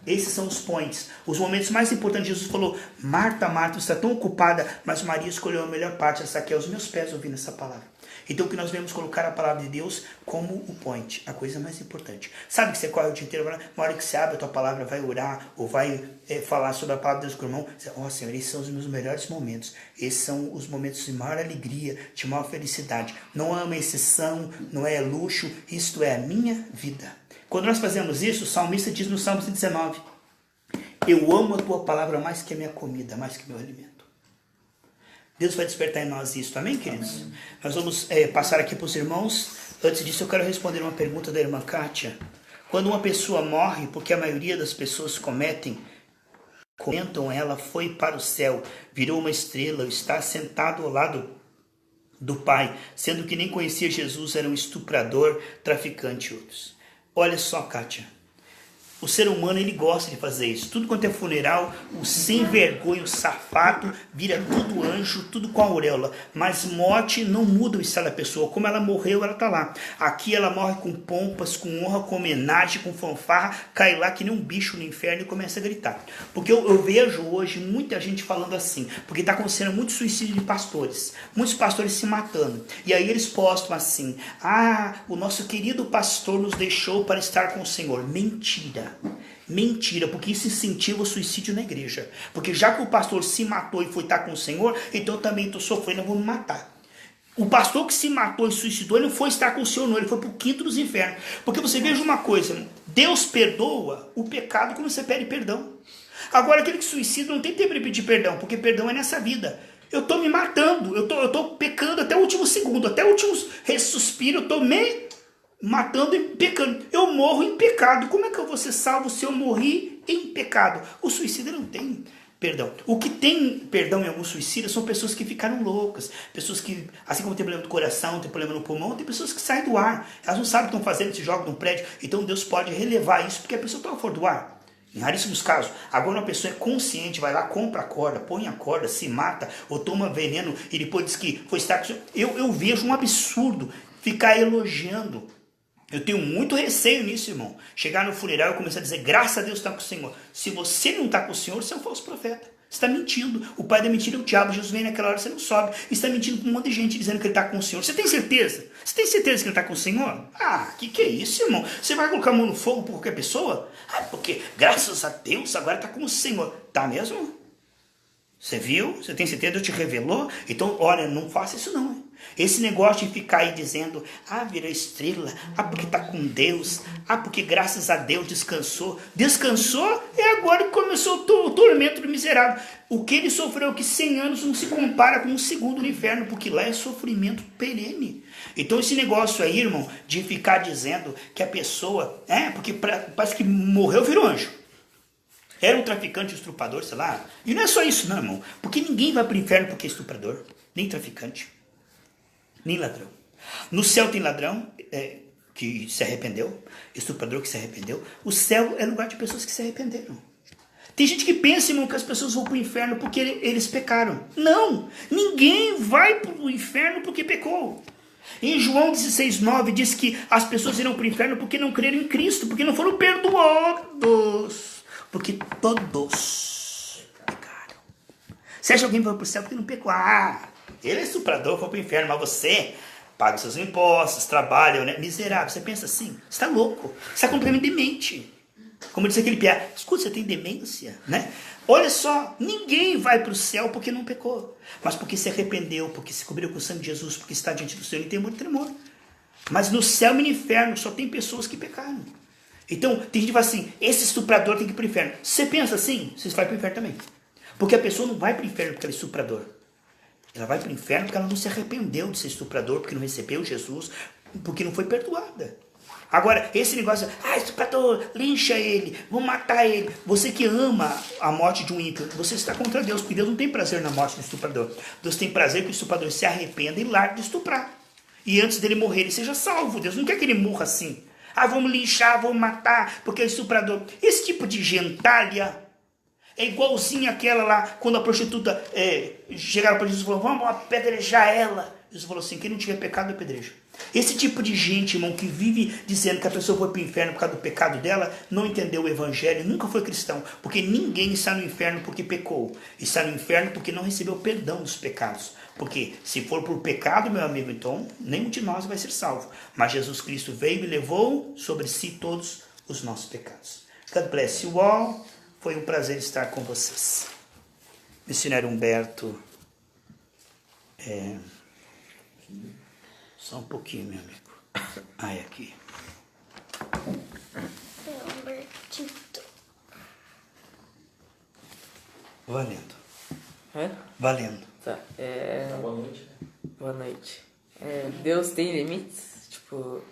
Esses são os points, os momentos mais importantes. Jesus falou, Marta, Marta, você está tão ocupada, mas Maria escolheu a melhor parte, essa aqui é os meus pés ouvindo essa palavra. Então o que nós devemos colocar a palavra de Deus como o point, a coisa mais importante. Sabe que você corre o dia inteiro, uma hora que você abre a tua palavra, vai orar, ou vai falar sobre a palavra de Deus com o irmão, você, Senhor, esses são os meus melhores momentos, esses são os momentos de maior alegria, de maior felicidade. Não é uma exceção, não é luxo, isto é a minha vida. Quando nós fazemos isso, o salmista diz no Salmo 119, eu amo a tua palavra mais que a minha comida, mais que o meu alimento. Deus vai despertar em nós isso, amém, queridos? Amém. Nós vamos passar aqui para os irmãos. Antes disso, eu quero responder uma pergunta da irmã Kátia. Quando uma pessoa morre, porque a maioria das pessoas comentam, ela foi para o céu, virou uma estrela, está sentado ao lado do Pai, sendo que nem conhecia Jesus, era um estuprador, traficante e outros. Olha só, Kátia, O ser humano, ele gosta de fazer isso. Tudo quanto é funeral, o sem vergonha, o safado, vira tudo anjo, tudo com auréola. Mas morte não muda o estado da pessoa. Como ela morreu, ela está lá. Aqui ela morre com pompas, com honra, com homenagem, com fanfarra, cai lá que nem um bicho no inferno e começa a gritar. Porque eu vejo hoje muita gente falando assim, porque está acontecendo muito suicídio de pastores. Muitos pastores se matando. E aí eles postam assim, o nosso querido pastor nos deixou para estar com o Senhor. Mentira. Mentira, porque isso incentiva o suicídio na igreja. Porque já que o pastor se matou e foi estar com o Senhor, então eu também estou sofrendo, eu vou me matar. O pastor que se matou e suicidou, ele não foi estar com o Senhor, não, ele foi para o quinto dos infernos. Porque você veja uma coisa, Deus perdoa o pecado quando você pede perdão. Agora, aquele que suicida não tem tempo de pedir perdão, porque perdão é nessa vida. Eu estou me matando, eu estou pecando até o último segundo, até o último suspiro, eu estou me matando e pecando. Eu morro em pecado. Como é que eu vou ser salvo se eu morri em pecado? O suicida não tem perdão. O que tem perdão em alguns suicidas são pessoas que ficaram loucas. Pessoas que, assim como tem problema do coração, tem problema no pulmão, tem pessoas que saem do ar. Elas não sabem o que estão fazendo, se jogam num prédio. Então Deus pode relevar isso porque a pessoa está fora do ar. Em raríssimos casos. Agora uma pessoa é consciente, vai lá, compra a corda, põe a corda, se mata, ou toma veneno e depois diz que foi estar com o Senhor. Eu vejo um absurdo ficar elogiando. Eu tenho muito receio nisso, irmão. Chegar no funeral e começar a dizer, graças a Deus está com o Senhor. Se você não está com o Senhor, você é um falso profeta. Você está mentindo. O pai da mentira é o diabo. Jesus vem naquela hora, você não sobe. E está mentindo com um monte de gente dizendo que ele está com o Senhor. Você tem certeza? Você tem certeza que ele está com o Senhor? Que é isso, irmão? Você vai colocar a mão no fogo por qualquer pessoa? Porque graças a Deus agora está com o Senhor. Tá mesmo? Você viu? Você tem certeza? Deus te revelou? Então, olha, não faça isso não. Hein? Esse negócio de ficar aí dizendo, virou estrela, porque está com Deus, porque graças a Deus descansou. Descansou e agora começou o tormento do miserável. O que ele sofreu que 100 anos não se compara com um segundo no inferno, porque lá é sofrimento perene. Então esse negócio aí, irmão, de ficar dizendo que a pessoa, porque parece que morreu, virou anjo. Era um traficante, um estuprador, sei lá. E não é só isso não, irmão. Porque ninguém vai para o inferno porque é estuprador, nem traficante, nem ladrão. No céu tem ladrão que se arrependeu, estuprador que se arrependeu. O céu é lugar de pessoas que se arrependeram. Tem gente que pensa, irmão, que as pessoas vão para o inferno porque eles pecaram. Não! Ninguém vai para o inferno porque pecou. Em João 16,9 diz que as pessoas irão para o inferno porque não creram em Cristo, porque não foram perdoados. Porque todos pecaram. Você acha que alguém vai para o céu porque não pecou? Ele é estuprador, foi para o inferno, mas você paga seus impostos, trabalha, né? Miserável. Você pensa assim, você está louco, você está completamente demente. Como disse aquele piá, escuta, você tem demência, né? Olha só, ninguém vai para o céu porque não pecou, mas porque se arrependeu, porque se cobriu com o sangue de Jesus, porque está diante do Senhor e tem muito tremor. Mas no céu e no inferno só tem pessoas que pecaram. Então, tem gente que fala assim, esse estuprador tem que ir para o inferno. Você pensa assim, você vai para o inferno também. Porque a pessoa não vai para o inferno porque ela é estuprador. Ela vai para o inferno porque ela não se arrependeu de ser estuprador, porque não recebeu Jesus, porque não foi perdoada. Agora, esse negócio, estuprador, lincha ele, vamos matar ele. Você que ama a morte de um ímpio, você está contra Deus, porque Deus não tem prazer na morte do estuprador. Deus tem prazer que o estuprador se arrependa e largue de estuprar. E antes dele morrer, ele seja salvo. Deus não quer que ele morra assim. Vamos linchar, vamos matar, porque é estuprador. Esse tipo de gentalha é igualzinho àquela lá, quando a prostituta chegaram para Jesus e falou, vamos apedrejar ela. Jesus falou assim, quem não tiver pecado, apedreja. Esse tipo de gente, irmão, que vive dizendo que a pessoa foi para o inferno por causa do pecado dela, não entendeu o evangelho, nunca foi cristão. Porque ninguém está no inferno porque pecou. Está no inferno porque não recebeu perdão dos pecados. Porque se for por pecado, meu amigo, então nenhum de nós vai ser salvo. Mas Jesus Cristo veio e levou sobre si todos os nossos pecados. God bless you all. Foi um prazer estar com vocês. Missionário Humberto. Só um pouquinho, meu amigo. É aqui. Humbertito. Valendo. Valendo. Tá. Boa noite. Boa noite. Deus tem limites? Tipo,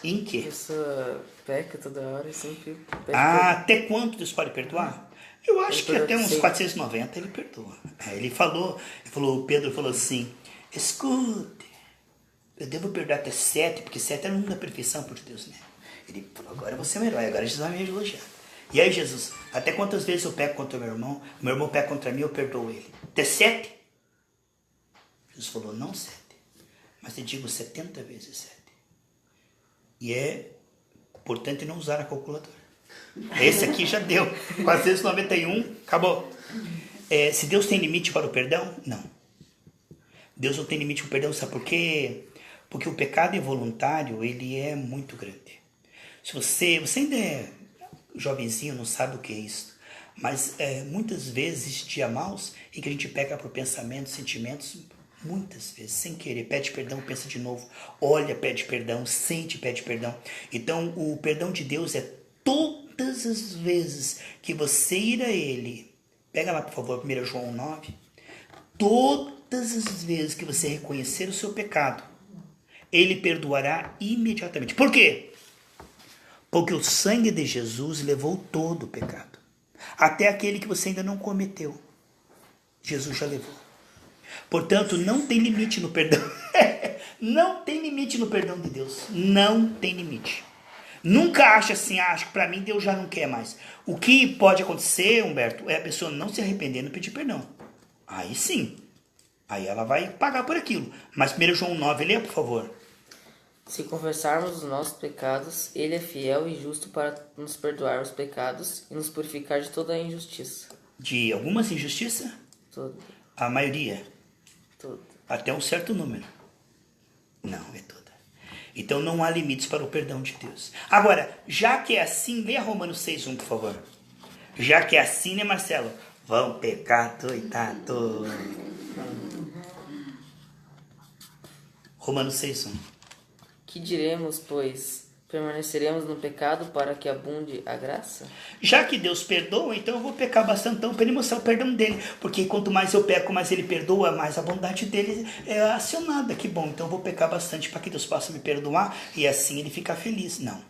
Em a quê? pessoa peca toda hora e sempre peca. Até quanto Deus pode perdoar? Eu acho que até uns 490 ele perdoa. Ele falou, Pedro falou assim, escute, eu devo perdoar até 7, porque 7 é o número da perfeição por Deus, né? Ele falou, agora você é um herói, agora Jesus vai me elogiar. E aí, Jesus, até quantas vezes eu peco contra meu irmão peca contra mim, eu perdoo ele? Até 7? Jesus falou, não 7, mas te digo 70 vezes 7. E é importante não usar a calculadora. Esse aqui já deu. 491, acabou. Se Deus tem limite para o perdão? Não. Deus não tem limite para o perdão, sabe por quê? Porque o pecado involuntário, ele é muito grande. Se você ainda é jovenzinho, não sabe o que é isso, mas muitas vezes dias maus em que a gente peca por pensamentos, sentimentos, muitas vezes, sem querer, pede perdão, pensa de novo, olha, pede perdão, sente, pede perdão. Então, o perdão de Deus é todas as vezes que você ir a Ele, pega lá, por favor, 1 João 9, todas as vezes que você reconhecer o seu pecado, Ele perdoará imediatamente. Por quê? Porque o sangue de Jesus levou todo o pecado. Até aquele que você ainda não cometeu. Jesus já levou. Portanto, não tem limite no perdão. Não tem limite no perdão de Deus. Não tem limite. Nunca acha assim, acho que para mim Deus já não quer mais. O que pode acontecer, Humberto, é a pessoa não se arrependendo e pedir perdão. Aí sim. Aí ela vai pagar por aquilo. Mas 1 João 9, lê, por favor. Se confessarmos os nossos pecados, Ele é fiel e justo para nos perdoar os pecados e nos purificar de toda a injustiça. De algumas injustiças? Toda. A maioria. Toda. Até um certo número. Não, é toda. Então não há limites para o perdão de Deus. Agora, já que é assim, lê Romanos 6:1, por favor. Já que é assim, né, Marcelo? Vão pecar, coitado. Romanos 6:1. Que diremos, pois? Permaneceremos no pecado para que abunde a graça? Já que Deus perdoa, então eu vou pecar bastante para ele mostrar o perdão dele. Porque quanto mais eu peco, mais ele perdoa, mais a bondade dele é acionada. Que bom, então eu vou pecar bastante para que Deus possa me perdoar e assim ele ficar feliz. Não.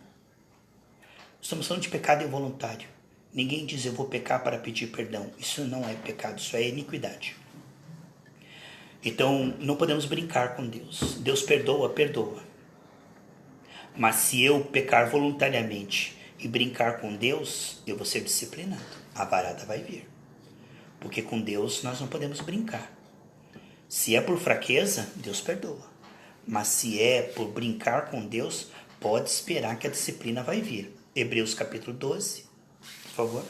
Estamos falando de pecado involuntário. Ninguém diz eu vou pecar para pedir perdão. Isso não é pecado, isso é iniquidade. Então não podemos brincar com Deus. Deus perdoa, perdoa. Mas se eu pecar voluntariamente e brincar com Deus, eu vou ser disciplinado. A varada vai vir. Porque com Deus nós não podemos brincar. Se é por fraqueza, Deus perdoa. Mas se é por brincar com Deus, pode esperar que a disciplina vai vir. Hebreus capítulo 12, por favor.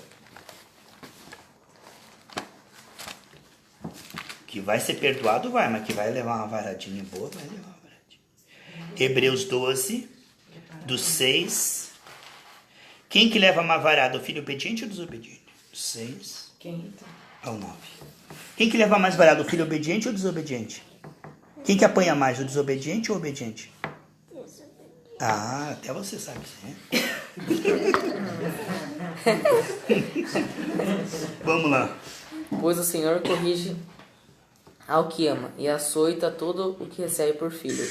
Que vai ser perdoado, vai, mas que vai levar uma varadinha boa, vai levar uma varadinha. Hebreus 12, do 6. Quem que leva uma varada? O filho obediente ou desobediente? 6 Quem? ao 9. Quem que leva mais varada? O filho obediente ou desobediente? Quem que apanha mais? O desobediente ou o obediente? Ah, até você sabe, né? Vamos lá. Pois o Senhor corrige ao que ama e açoita todo o que recebe por filho.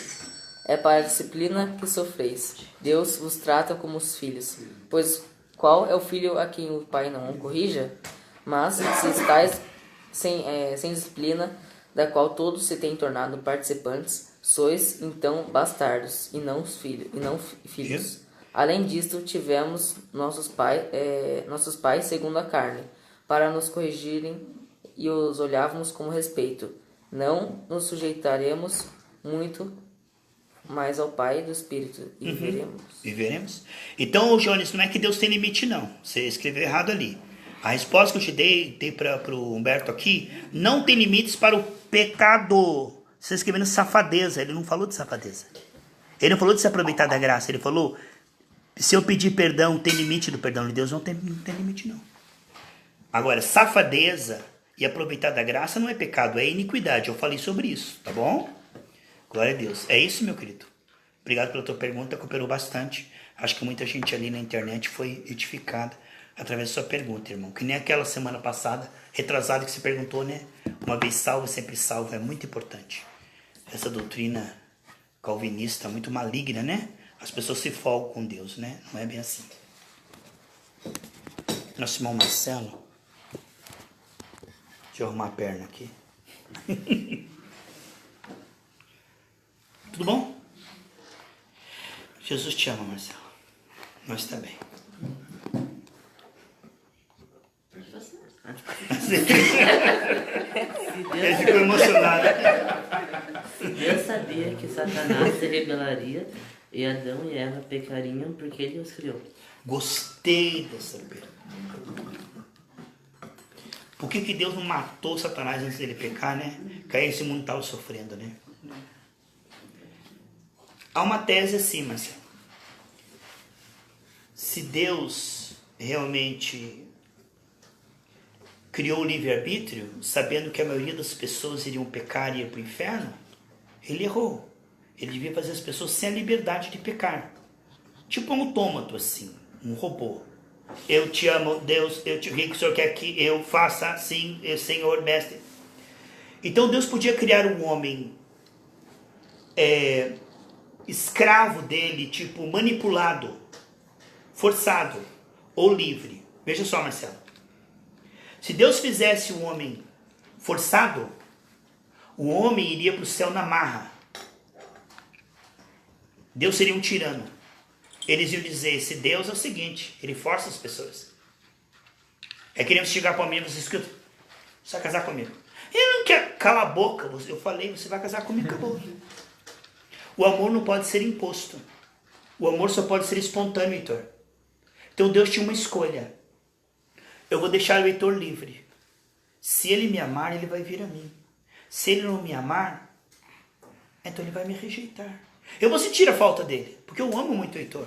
É para a disciplina que sofreis. Deus vos trata como os filhos. Pois qual é o filho a quem o pai não o corrija? Mas se estáis sem disciplina, da qual todos se têm tornado participantes, sois então bastardos e não filhos. Além disto, tivemos nossos pais segundo a carne, para nos corrigirem e os olhávamos com respeito. Não nos sujeitaremos muito mais ao Pai do Espírito e viveremos. Viveremos. Então, Jones, não é que Deus tem limite, não. Você escreveu errado ali. A resposta que eu te dei para o Humberto aqui, não tem limites para o pecado. Você está escrevendo safadeza. Ele não falou de safadeza. Ele não falou de se aproveitar da graça. Ele falou, se eu pedir perdão, tem limite do perdão de Deus? Não tem limite, não. Agora, safadeza e aproveitar da graça não é pecado, é iniquidade. Eu falei sobre isso, tá bom? Glória a Deus. É isso, meu querido. Obrigado pela tua pergunta, cooperou bastante. Acho que muita gente ali na internet foi edificada através da sua pergunta, irmão. Que nem aquela semana passada, retrasada, que você perguntou, né? Uma vez salvo, sempre salvo. É muito importante. Essa doutrina calvinista muito maligna, né? As pessoas se folgam com Deus, né? Não é bem assim. Nosso irmão Marcelo. Deixa eu arrumar a perna aqui. Tudo bom? Jesus te ama, Marcelo. Nós também. Ele ficou emocionado. Se Deus sabia que Satanás se rebelaria e Adão e Eva pecariam porque ele os criou. Gostei dessa pergunta. Por que Deus não matou Satanás antes dele pecar, né? Que aí esse mundo estava sofrendo, né? Há uma tese assim, Marcelo. Se Deus realmente criou o livre-arbítrio, sabendo que a maioria das pessoas iriam pecar e ir para o inferno, ele errou. Ele devia fazer as pessoas sem a liberdade de pecar. Tipo um autômato, assim, um robô. Eu te amo, Deus, o que o Senhor quer que eu faça assim, Senhor, mestre. Então Deus podia criar um homem escravo dele, tipo manipulado, forçado ou livre. Veja só, Marcelo. Se Deus fizesse um homem forçado, o homem iria para o céu na marra. Deus seria um tirano. Eles iam dizer, esse Deus é o seguinte, ele força as pessoas. É que eles chegar para mim e dizer, escuta, você vai casar comigo. Ele não quer, cala a boca, eu falei, você vai casar comigo, acabou. O amor não pode ser imposto. O amor só pode ser espontâneo, Heitor. Então Deus tinha uma escolha. Eu vou deixar o Heitor livre. Se ele me amar, ele vai vir a mim. Se ele não me amar, então ele vai me rejeitar. Eu vou sentir a falta dele, porque eu amo muito o Heitor.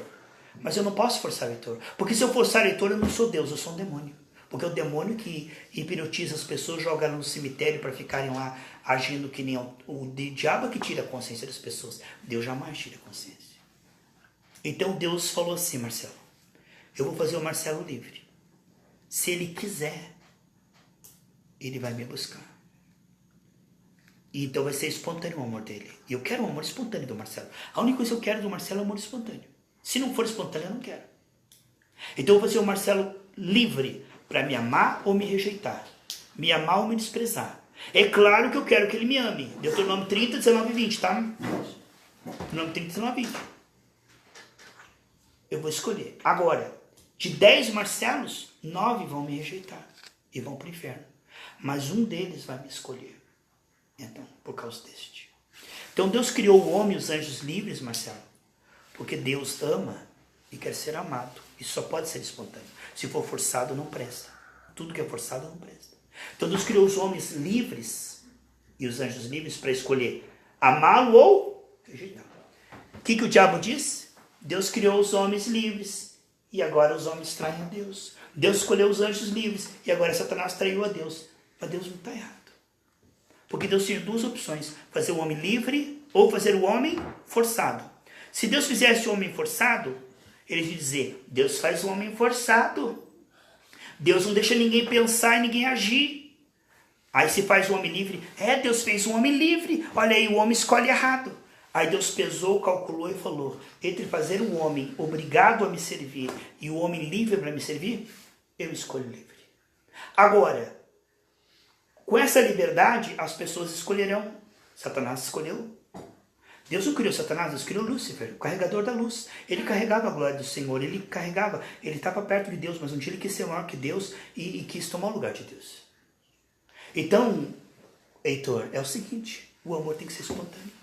Mas eu não posso forçar o Heitor. Porque se eu forçar o Heitor, eu não sou Deus, eu sou um demônio. Porque é o demônio que hipnotiza as pessoas, joga no cemitério para ficarem lá agindo que nem o diabo que tira a consciência das pessoas. Deus jamais tira a consciência. Então Deus falou assim, Marcelo, eu vou fazer o Marcelo livre. Se ele quiser, ele vai me buscar. E então vai ser espontâneo o amor dele. E eu quero um amor espontâneo do Marcelo. A única coisa que eu quero do Marcelo é um amor espontâneo. Se não for espontâneo, eu não quero. Então eu vou fazer o Marcelo livre para me amar ou me rejeitar. Me amar ou me desprezar. É claro que eu quero que ele me ame. Deuteronômio 30, 19 e 20, tá? Deuteronômio 30, 19 e 20. Eu vou escolher. Agora, de 10 Marcelos, 9 vão me rejeitar e vão para o inferno. Mas um deles vai me escolher. Então, por causa deste. Então Deus criou o homem e os anjos livres, Marcelo, porque Deus ama e quer ser amado. Isso só pode ser espontâneo. Se for forçado, não presta. Tudo que é forçado não presta. Então Deus criou os homens livres e os anjos livres para escolher amá-lo ou rejeitar. O que o diabo disse? Deus criou os homens livres e agora os homens traem a Deus. Deus escolheu os anjos livres e agora Satanás traiu a Deus. Mas Deus não está errado. Porque Deus tinha duas opções. Fazer o homem livre ou fazer o homem forçado. Se Deus fizesse o homem forçado, ele ia dizer, Deus faz o homem forçado. Deus não deixa ninguém pensar e ninguém agir. Aí se faz o homem livre. Deus fez o homem livre. Olha aí, o homem escolhe errado. Aí Deus pesou, calculou e falou, entre fazer o homem obrigado a me servir e o homem livre para me servir, eu escolho livre. Agora, com essa liberdade, as pessoas escolherão. Satanás escolheu. Deus não criou Satanás, Deus criou Lúcifer, o carregador da luz. Ele carregava a glória do Senhor, ele estava perto de Deus, mas um dia ele quis ser maior que Deus e quis tomar o lugar de Deus. Então, Heitor, é o seguinte, o amor tem que ser espontâneo.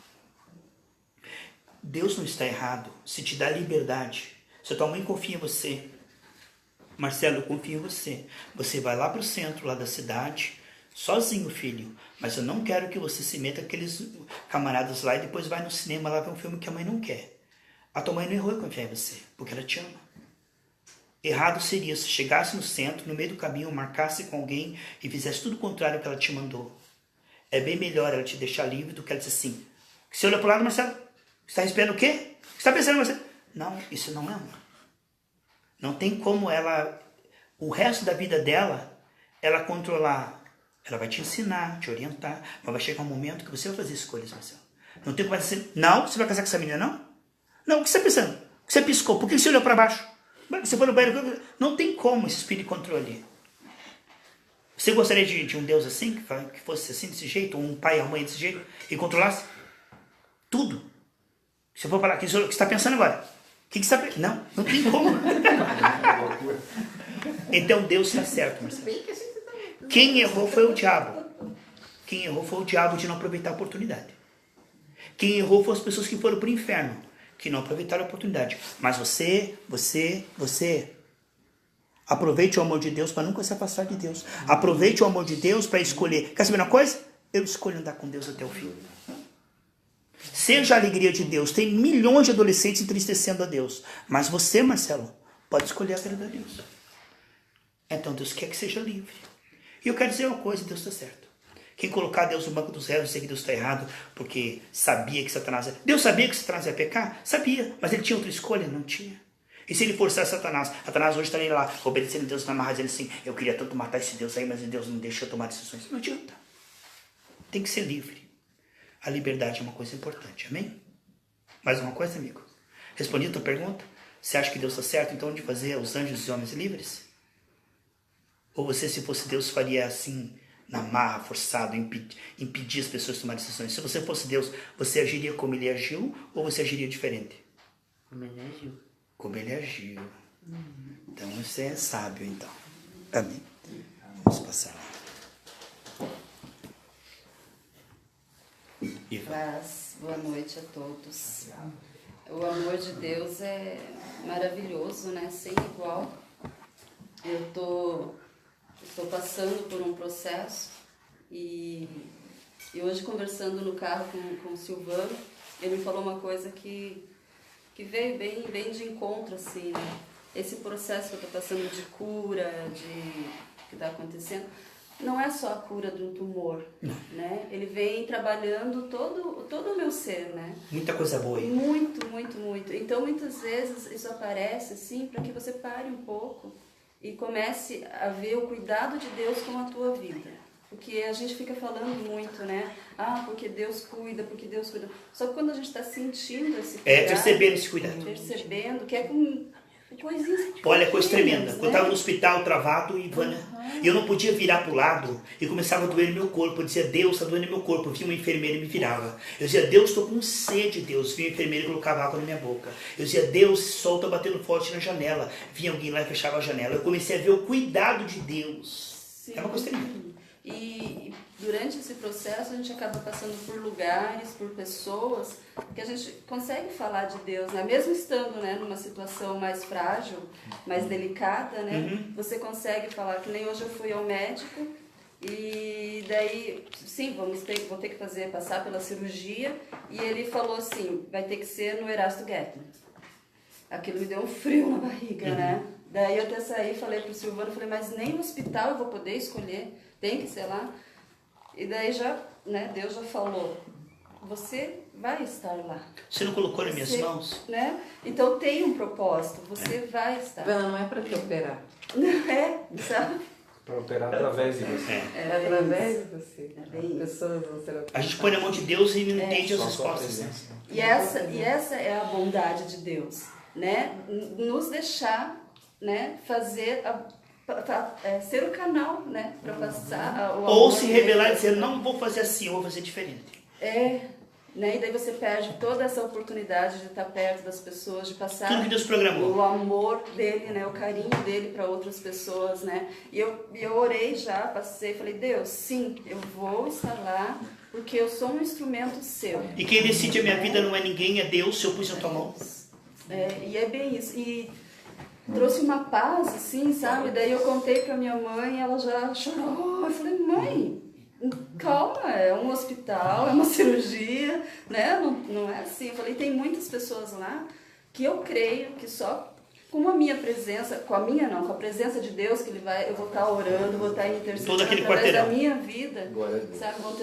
Deus não está errado se te dá liberdade. Se a tua mãe confia em você, Marcelo, eu confio em você. Você vai lá para o centro lá da cidade, sozinho, filho. Mas eu não quero que você se meta com aqueles camaradas lá e depois vai no cinema lá ver um filme que a mãe não quer. A tua mãe não errou em confiar em você, porque ela te ama. Errado seria se chegasse no centro, no meio do caminho, marcasse com alguém e fizesse tudo o contrário que ela te mandou. É bem melhor ela te deixar livre do que ela dizer assim. Você olha para o lado, Marcelo? Você está esperando o quê? O que você está pensando, Marcelo? Não, isso não é amor. Não tem como ela, o resto da vida dela, ela controlar. Ela vai te ensinar, te orientar, mas vai chegar um momento que você vai fazer escolhas, Marcelo. Não tem como ela dizer, não, você vai casar com essa menina, não? Não, o que você está pensando? O que você piscou? Por que você olhou para baixo? Você foi no banheiro? Não tem como esse espírito de controle. Você gostaria de um Deus assim, que fosse assim, desse jeito, ou um pai e uma mãe desse jeito, e controlasse tudo? Se eu for falar, o que você está pensando agora? O que você está pensando? Não tem como. Então Deus está certo, Marcelo. Quem errou foi o diabo. Quem errou foi o diabo de não aproveitar a oportunidade. Quem errou foram as pessoas que foram para o inferno, que não aproveitaram a oportunidade. Mas você, aproveite o amor de Deus para nunca se afastar de Deus. Aproveite o amor de Deus para escolher. Quer saber uma coisa? Eu escolho andar com Deus até o fim. Seja a alegria de Deus. Tem milhões de adolescentes entristecendo a Deus. Mas você, Marcelo, pode escolher agradar a Deus. Então Deus quer que seja livre. E eu quero dizer uma coisa, Deus está certo. Quem colocar Deus no banco dos réus, eu sei que Deus está errado, porque sabia que Satanás... Deus sabia que Satanás ia pecar? Sabia. Mas ele tinha outra escolha? Não tinha. E se ele forçasse Satanás hoje estaria lá, obedecendo a Deus na marra, dizendo assim, eu queria tanto matar esse Deus aí, mas Deus não deixa eu tomar decisões. Não adianta. Tem que ser livre. A liberdade é uma coisa importante, amém? Mais uma coisa, amigo? Respondi a tua pergunta? Você acha que Deus está certo, então, de fazer os anjos e homens livres? Ou você, se fosse Deus, faria assim, na marra, forçado, impedir as pessoas de tomar decisões? Se você fosse Deus, você agiria como ele agiu ou você agiria diferente? Como ele agiu. Como ele agiu. Então você é sábio, então. Amém. Vamos passar lá. Paz, boa noite a todos. O amor de Deus é maravilhoso, né? Sem igual. Eu estou passando por um processo e hoje conversando no carro com o Silvano, ele me falou uma coisa que veio bem de encontro, assim, né? Esse processo que eu estou passando de cura, que está acontecendo, não é só a cura de um tumor, né? Ele vem trabalhando todo o meu ser, né? Muita coisa boa aí. Muito. Então, muitas vezes, isso aparece, assim, para que você pare um pouco e comece a ver o cuidado de Deus com a tua vida. Porque a gente fica falando muito, né? Ah, porque Deus cuida, porque Deus cuida. Só que quando a gente está sentindo esse cuidado... percebendo esse cuidado. Percebendo que é com coisinhas... Olha, coisa tremenda. né? Quando eu estava no hospital, travado, e eu não podia virar para o lado, e começava a doer no meu corpo. Eu dizia, Deus, está doendo no meu corpo. Eu via uma enfermeira e me virava. Eu dizia, Deus, estou com sede, Deus. Vinha a enfermeira e colocava água na minha boca. Eu dizia, Deus, sol está batendo forte na janela. Vinha alguém lá e fechava a janela. Eu comecei a ver o cuidado de Deus. Sim. É uma coisa tremenda. E durante esse processo a gente acaba passando por lugares, por pessoas que a gente consegue falar de Deus, né? Mesmo estando, né, numa situação mais frágil, mais delicada, né? Você consegue falar, que nem hoje eu fui ao médico e daí, sim, vou ter que passar pela cirurgia e ele falou assim, vai ter que ser no Erasto Guettner. Aquilo me deu um frio na barriga, né? Daí eu até saí, falei pro Silvano, falei, mas nem no hospital eu vou poder escolher, tem que ser lá. E daí já, né, Deus já falou, você vai estar lá. Você não colocou nas minhas mãos? Né? Então tem um propósito, você vai estar. Não é para te operar. É, sabe? Para operar através de você. É através de você. É bem As pessoas vão ser operadas. A gente põe na mão de Deus e não entende as Só a sua respostas. presença. E essa é a bondade de Deus, né? Nos deixar, né, fazer ser o canal, né, para passar o amor. Ou se rebelar e dele. dizer, não vou fazer assim, eu vou fazer diferente. Né? E daí você perde toda essa oportunidade de estar perto das pessoas, de passar Tudo que Deus programou. o amor dele, né, o carinho dele para outras pessoas, né? E eu orei já, passei, falei, Deus, sim, eu vou estar lá, porque eu sou um instrumento seu. E quem decide a minha vida não é ninguém, é Deus, se eu pus na tua mão. E é bem isso. E trouxe uma paz, assim, sabe? Daí eu contei pra minha mãe, ela já chorou. Eu falei, mãe, calma, é um hospital, é uma cirurgia, né? Não é assim. Eu falei, tem muitas pessoas lá que eu creio que só com a minha presença, com a presença de Deus, que eu vou estar orando, vou estar intercedendo Todo aquele através da quarteirão. minha vida, sabe? Vão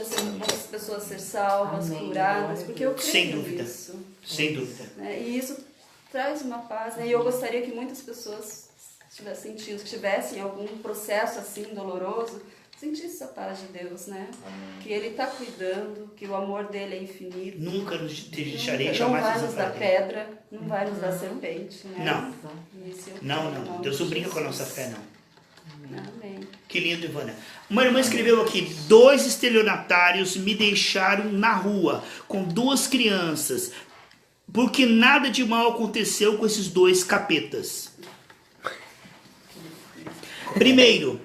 as pessoas ser salvas, curadas, porque eu creio Sem dúvida. nisso. Sem dúvida. Né? E isso traz uma paz, né? E eu gostaria que muitas pessoas estivessem sentindo, que tivessem algum processo assim doloroso, sentisse essa paz de Deus, né? Que Ele está cuidando, que o amor dele é infinito. Nunca nos deixarei, Não jamais vai nos dar desampararei. pedra, não vai nos dar serpente, né? Não. Isso eu Não, creio, em não. nome Deus de não brinca com a Jesus. nossa fé, não. Amém. Que lindo, Ivana. Uma irmã escreveu aqui, 2 estelionatários me deixaram na rua com 2 crianças, porque nada de mal aconteceu com esses 2 capetas. Primeiro,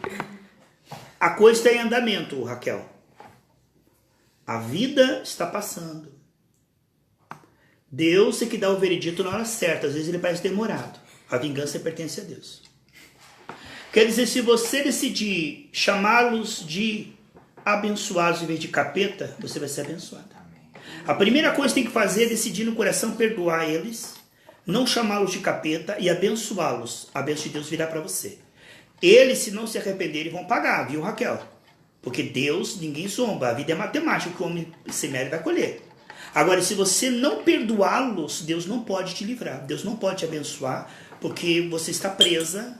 A coisa está em andamento, Raquel. A vida está passando. Deus é que dá o veredito na hora certa. Às vezes ele parece demorado. A vingança pertence a Deus. Quer dizer, se você decidir chamá-los de abençoados em vez de capeta, você vai ser abençoado. A primeira coisa que tem que fazer é decidir no coração perdoar eles, não chamá-los de capeta e abençoá-los. A bênção de Deus virá para você. Eles, se não se arrependerem, vão pagar, viu, Raquel? Porque Deus, ninguém zomba. A vida é matemática, o que o homem semeia vai colher. Agora, se você não perdoá-los, Deus não pode te livrar. Deus não pode te abençoar, porque você está presa,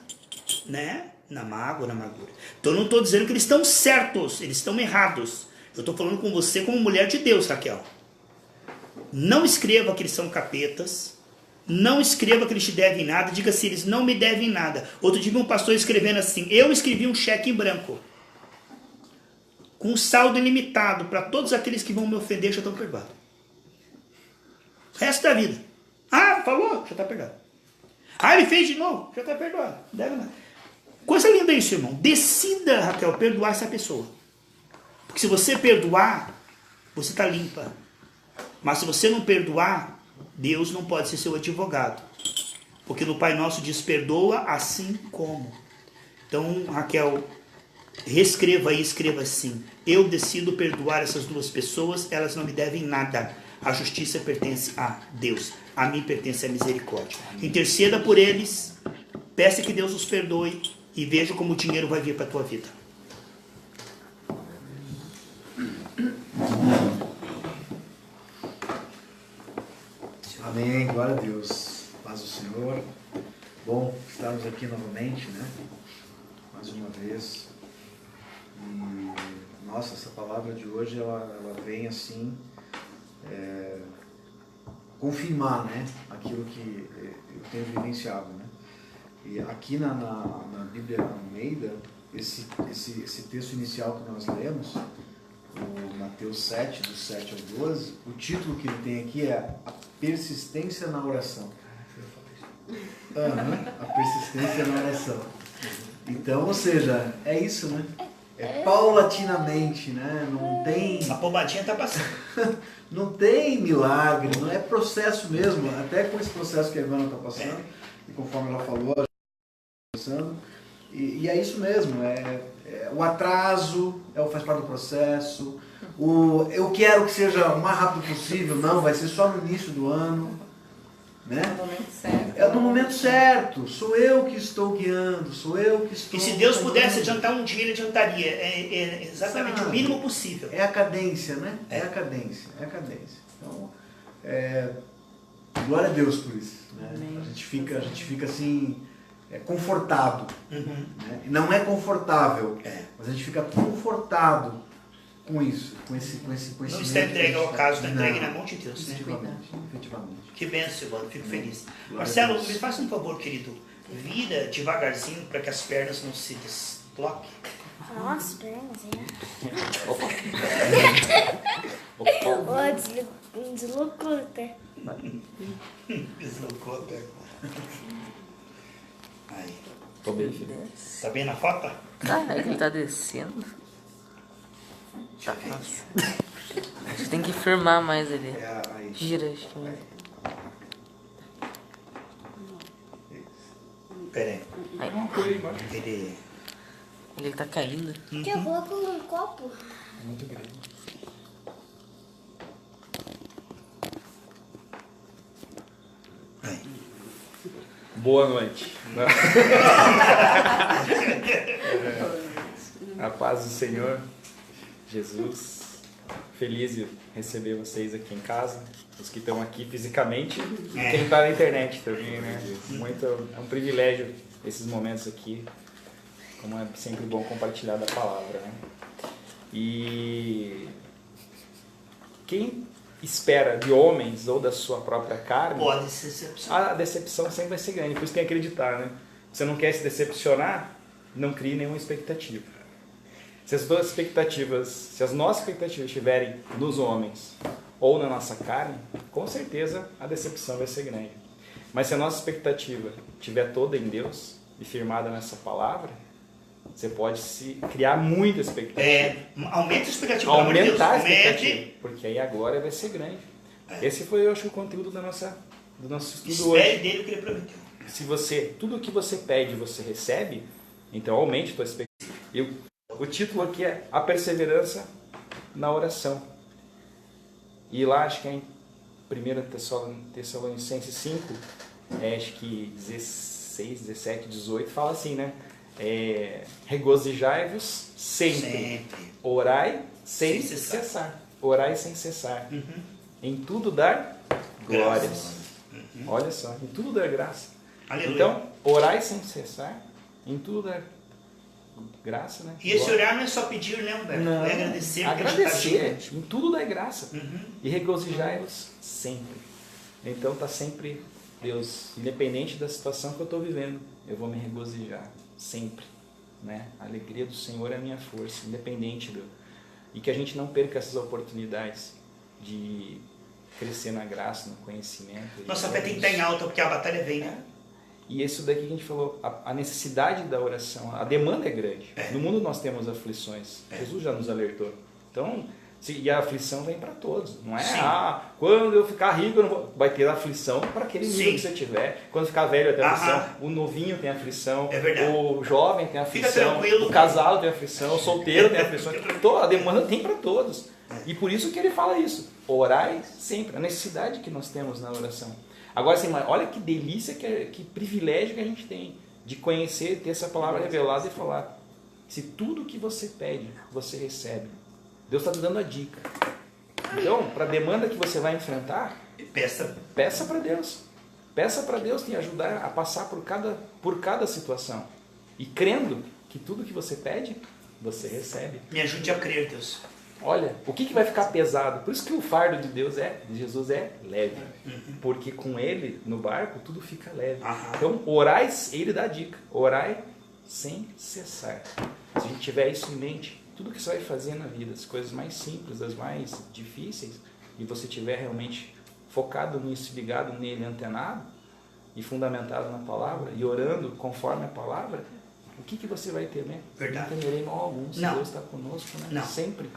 né, na mágoa, na amargura. Então, eu não estou dizendo que eles estão certos, eles estão errados. Eu estou falando com você como mulher de Deus, Raquel. Não escreva que eles são capetas. Não escreva que eles te devem nada. Diga assim, eles não me devem nada. Outro dia um pastor escrevendo assim, eu escrevi um cheque em branco, com saldo ilimitado, para todos aqueles que vão me ofender, já estão perdoados. O resto da vida. Ah, falou? Já está perdoado. Ah, ele fez de novo? Já está perdoado. Não deve nada. Coisa linda isso, irmão. Decida, Raquel, perdoar essa pessoa. Porque se você perdoar, você está limpa. Mas se você não perdoar, Deus não pode ser seu advogado. Porque no Pai Nosso diz, perdoa assim como. Então, Raquel, reescreva aí, escreva assim. Eu decido perdoar essas duas pessoas, elas não me devem nada. A justiça pertence a Deus. A mim pertence a misericórdia. Interceda por eles, peça que Deus os perdoe e veja como o dinheiro vai vir para a tua vida. Amém, glória a Deus. Paz do Senhor. Bom estarmos aqui novamente, né? Mais uma vez. E, nossa, essa palavra de hoje, ela vem assim, confirmar, né? Aquilo que eu tenho vivenciado, né? E aqui na Bíblia Almeida, esse texto inicial que nós lemos, o Mateus 7, do 7 ao 12, o título que ele tem aqui é a persistência na oração. A persistência na oração. Então, ou seja, é isso, né? É paulatinamente, né? Não tem... A pombadinha está passando. Não tem milagre, não é processo mesmo. Até com esse processo que a Ivana está passando, e conforme ela falou, a gente está passando. E é isso mesmo, o atraso faz parte do processo, eu quero que seja o mais rápido possível, não, vai ser só no início do ano, né? No momento certo. É no momento certo, sou eu que estou guiando, sou eu que estou... E se Deus pudesse adiantar um dia, ele adiantaria. É exatamente o mínimo possível. É a cadência, né? É a cadência. Então, glória a Deus por isso, né? A gente fica assim... confortado, né? Não é confortável, mas a gente fica confortado com isso, com esse conhecimento. Não está entregue ao caso, está entregue na mão de Deus, né? Efetivamente. Que bênção, mano, fico feliz. Marcelo, me faça um favor, querido. Vira devagarzinho para que as pernas não se desloquem. Nossa, pernas, deslocou até. Deslocou até. Aí. Tô bem, filho. Tá bem na foto? Tá, é que ele tá descendo. Tá, nossa. A gente tem que firmar mais ele. Aí. Gira, acho que. Pera aí. Aí. Ele tá caindo. Que eu coloco num copo. Muito grande. Aí. Boa noite. A paz do Senhor Jesus. Feliz de receber vocês aqui em casa, os que estão aqui fisicamente e quem está na internet também, né? É um privilégio esses momentos aqui, como é sempre bom compartilhar da palavra, né? E quem espera de homens ou da sua própria carne, Pode se decepcionar. a decepção sempre vai ser grande, por isso tem que acreditar, né? Você não quer se decepcionar, não crie nenhuma expectativa. Se as nossas expectativas estiverem nos homens ou na nossa carne, com certeza a decepção vai ser grande. Mas se a nossa expectativa estiver toda em Deus e firmada nessa palavra, Você pode se criar muita expectativa. Aumenta a expectativa. pelo amor de Deus. Aumentar a Mede. expectativa. Porque aí agora vai ser grande. Esse foi, eu acho, o conteúdo do nosso estudo hoje. Espere dele o que ele prometeu. Se você, tudo o que você pede, você recebe, então aumente a tua expectativa. E o título aqui é A Perseverança na Oração. E lá, acho que é em 1 Tessalonicenses 5, acho que 16, 17, 18, fala assim, né? Regozijai-vos sempre. Orai sem cessar. Orai sem cessar. Em tudo dar glórias. Olha só, em tudo dar graça. Aleluia. Então, orai sem cessar, em tudo dar graça, né? E esse orar não é só pedir, né, Humberto? Não, É agradecer. porque a gente tá agradecer, junto. em tudo dá graça. E regozijai-vos sempre. Então tá sempre, Deus, independente da situação que eu estou vivendo, eu vou me regozijar sempre, né? A alegria do Senhor é a minha força, independente do... E que a gente não perca essas oportunidades de crescer na graça, no conhecimento. Nossa fé tem que estar em alta, porque a batalha vem, né? E isso daqui que a gente falou, a necessidade da oração, a demanda é grande. No mundo nós temos aflições. Jesus já nos alertou. Então, e a aflição vem para todos. Não é, quando eu ficar rico, eu não vou... vai ter aflição para aquele nível que você tiver. Quando ficar velho, vai ter aflição. O novinho tem aflição. É verdade. O jovem tem aflição. Fica tranquilo. O casado tem aflição. O solteiro tem aflição. A demanda tem para todos. E por isso que ele fala isso. Orai sempre. A necessidade que nós temos na oração. Agora, assim, olha que delícia, que privilégio que a gente tem de conhecer, ter essa palavra revelada e falar. Se tudo que você pede, você recebe. Deus está te dando a dica. Então, para a demanda que você vai enfrentar, peça para Deus. Peça para Deus te ajudar a passar por cada situação. E crendo que tudo que você pede, você recebe. Me ajude a crer, Deus. Olha, o que vai ficar pesado? Por isso que o fardo de Jesus é leve. Porque com ele, no barco, tudo fica leve. Então, orai, ele dá a dica. Orai sem cessar. Se a gente tiver isso em mente, tudo que você vai fazer na vida, as coisas mais simples, as mais difíceis, e você tiver realmente focado nisso, ligado nele, antenado, e fundamentado na palavra, e orando conforme a palavra, o que você vai ter, né? Verdade. Não temerei mal algum, se Não. Deus está conosco, né? Não. Sempre.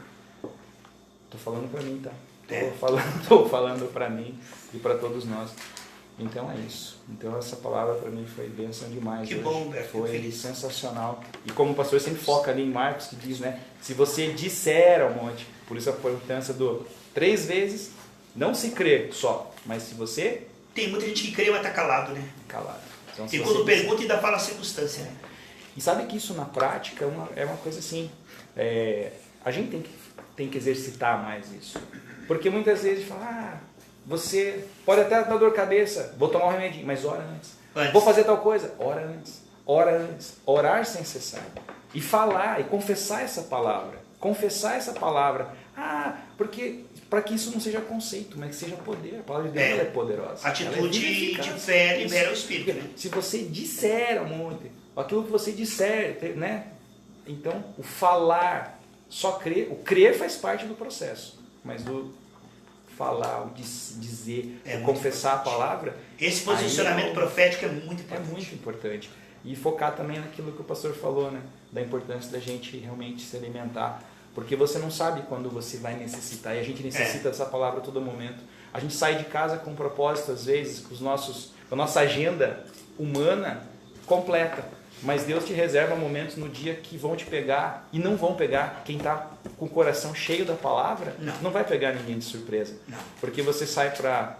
Tô falando para mim, tá? Tô falando para mim e para todos nós. Então é isso. Então essa palavra para mim foi bênção demais. Que hoje. bom, Beto, Foi feliz. sensacional. E como o pastor sempre foca ali em Marcos, que diz, né? Se você disser ao monte, por isso a importância do 3 vezes, não se crê só, mas se você... Tem muita gente que crê, mas tá calado, né? Calado. Então, se E você quando disser- pergunta, ainda fala a circunstância, né? E sabe que isso na prática é uma coisa assim, a gente tem que exercitar mais isso. Porque muitas vezes fala, você pode até dar dor de cabeça, vou tomar um remedinho, mas ora antes. Vou fazer tal coisa, ora antes. Ora antes. Orar sem cessar. E falar e confessar essa palavra. Confessar essa palavra. Porque para que isso não seja conceito, mas que seja poder. A palavra de Deus ela é poderosa. Atitude Ela é de eficaz. fé libera o Isso. Espírito, né? Se você disser ao monte, aquilo que você disser, né? Então, o falar, só crer, o crer faz parte do processo, mas o falar, o dizer, o confessar a palavra, Esse posicionamento aí profético é muito é importante. muito importante. E focar também naquilo que o pastor falou, né? Da importância da gente realmente se alimentar. Porque você não sabe quando você vai necessitar. E a gente necessita dessa palavra a todo momento. A gente sai de casa com um propósito, às vezes, com a nossa agenda humana completa. Mas Deus te reserva momentos no dia que vão te pegar e não vão pegar. Quem está com o coração cheio da palavra não vai pegar ninguém de surpresa. Não. Porque você sai para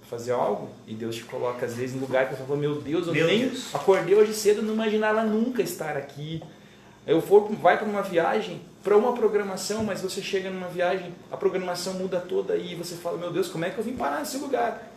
fazer algo e Deus te coloca às vezes em lugar que você fala, meu Deus, eu nem acordei hoje cedo, não imaginava nunca estar aqui. Vai para uma viagem, para uma programação, mas você chega numa viagem, a programação muda toda e você fala, meu Deus, como é que eu vim parar nesse lugar?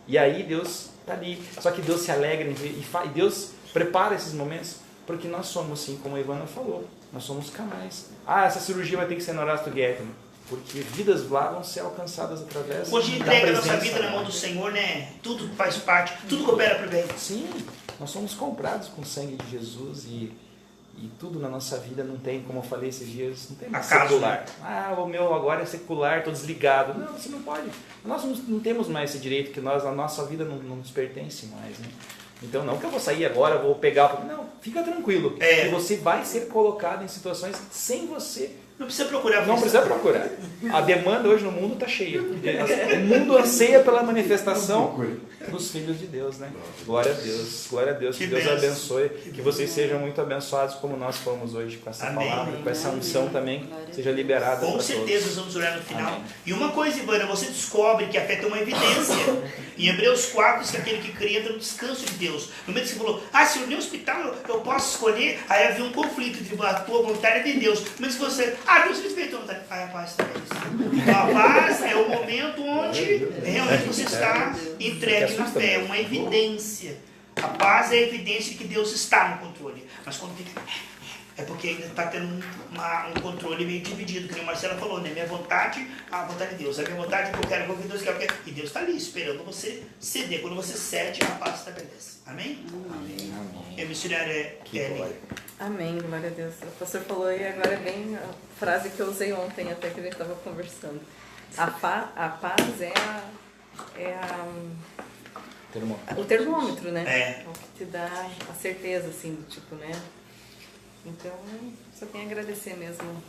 E aí Deus está ali. Só que Deus se alegra em ver, e Deus prepara esses momentos, porque nós somos, assim como a Ivana falou, nós somos canais. Essa cirurgia vai ter que ser no Horácio Guedes, porque vidas lá vão ser alcançadas através Hoje da entrega a presença. nossa vida na mão do Senhor, né? Tudo faz parte, tudo coopera para o bem. Sim, nós somos comprados com o sangue de Jesus e tudo na nossa vida não tem, como eu falei esses dias, não tem mais Acaso, secular. né? O meu agora é secular, estou desligado. Não, você não pode. Nós não temos mais esse direito, que a nossa vida não nos pertence mais. Né? Então não que eu vou sair agora, vou pegar... Não, fica tranquilo. É. Que você vai ser colocado em situações sem você... Não precisa procurar. Não precisa procurar. A demanda hoje no mundo está cheia. O mundo anseia pela manifestação dos filhos de Deus, né? Glória a Deus. Glória a Deus. Que Deus abençoe. Que vocês sejam muito abençoados como nós fomos hoje com essa palavra, com essa unção também. Seja liberada. Com certeza, nós vamos orar no final. Amém. E uma coisa, Ivana, você descobre que a fé tem uma evidência. Em Hebreus 4, diz que aquele que crê entra no descanso de Deus. No momento que você falou, se eu no hospital eu posso escolher, aí havia um conflito entre a tua vontade e de Deus. No momento que você, Deus me fez tua vontade. A paz também. A paz é o momento onde realmente você está entregue na fé, uma evidência. A paz é a evidência de que Deus está no controle. Mas quando fica... é porque ainda está tendo um controle meio dividido, que nem o Marcelo falou, né? Minha vontade, a vontade de Deus. A minha vontade que eu quero, que Deus quer. E Deus está ali esperando você ceder. Quando você cede, a paz estabelece. Amém? Amém. E a missionária Kelly. Amém, glória a Deus. O pastor falou e agora é bem a frase que eu usei ontem até que a gente estava conversando. A paz o termômetro, né? É o que te dá a certeza, assim, do tipo, né? Então, só tenho a agradecer mesmo.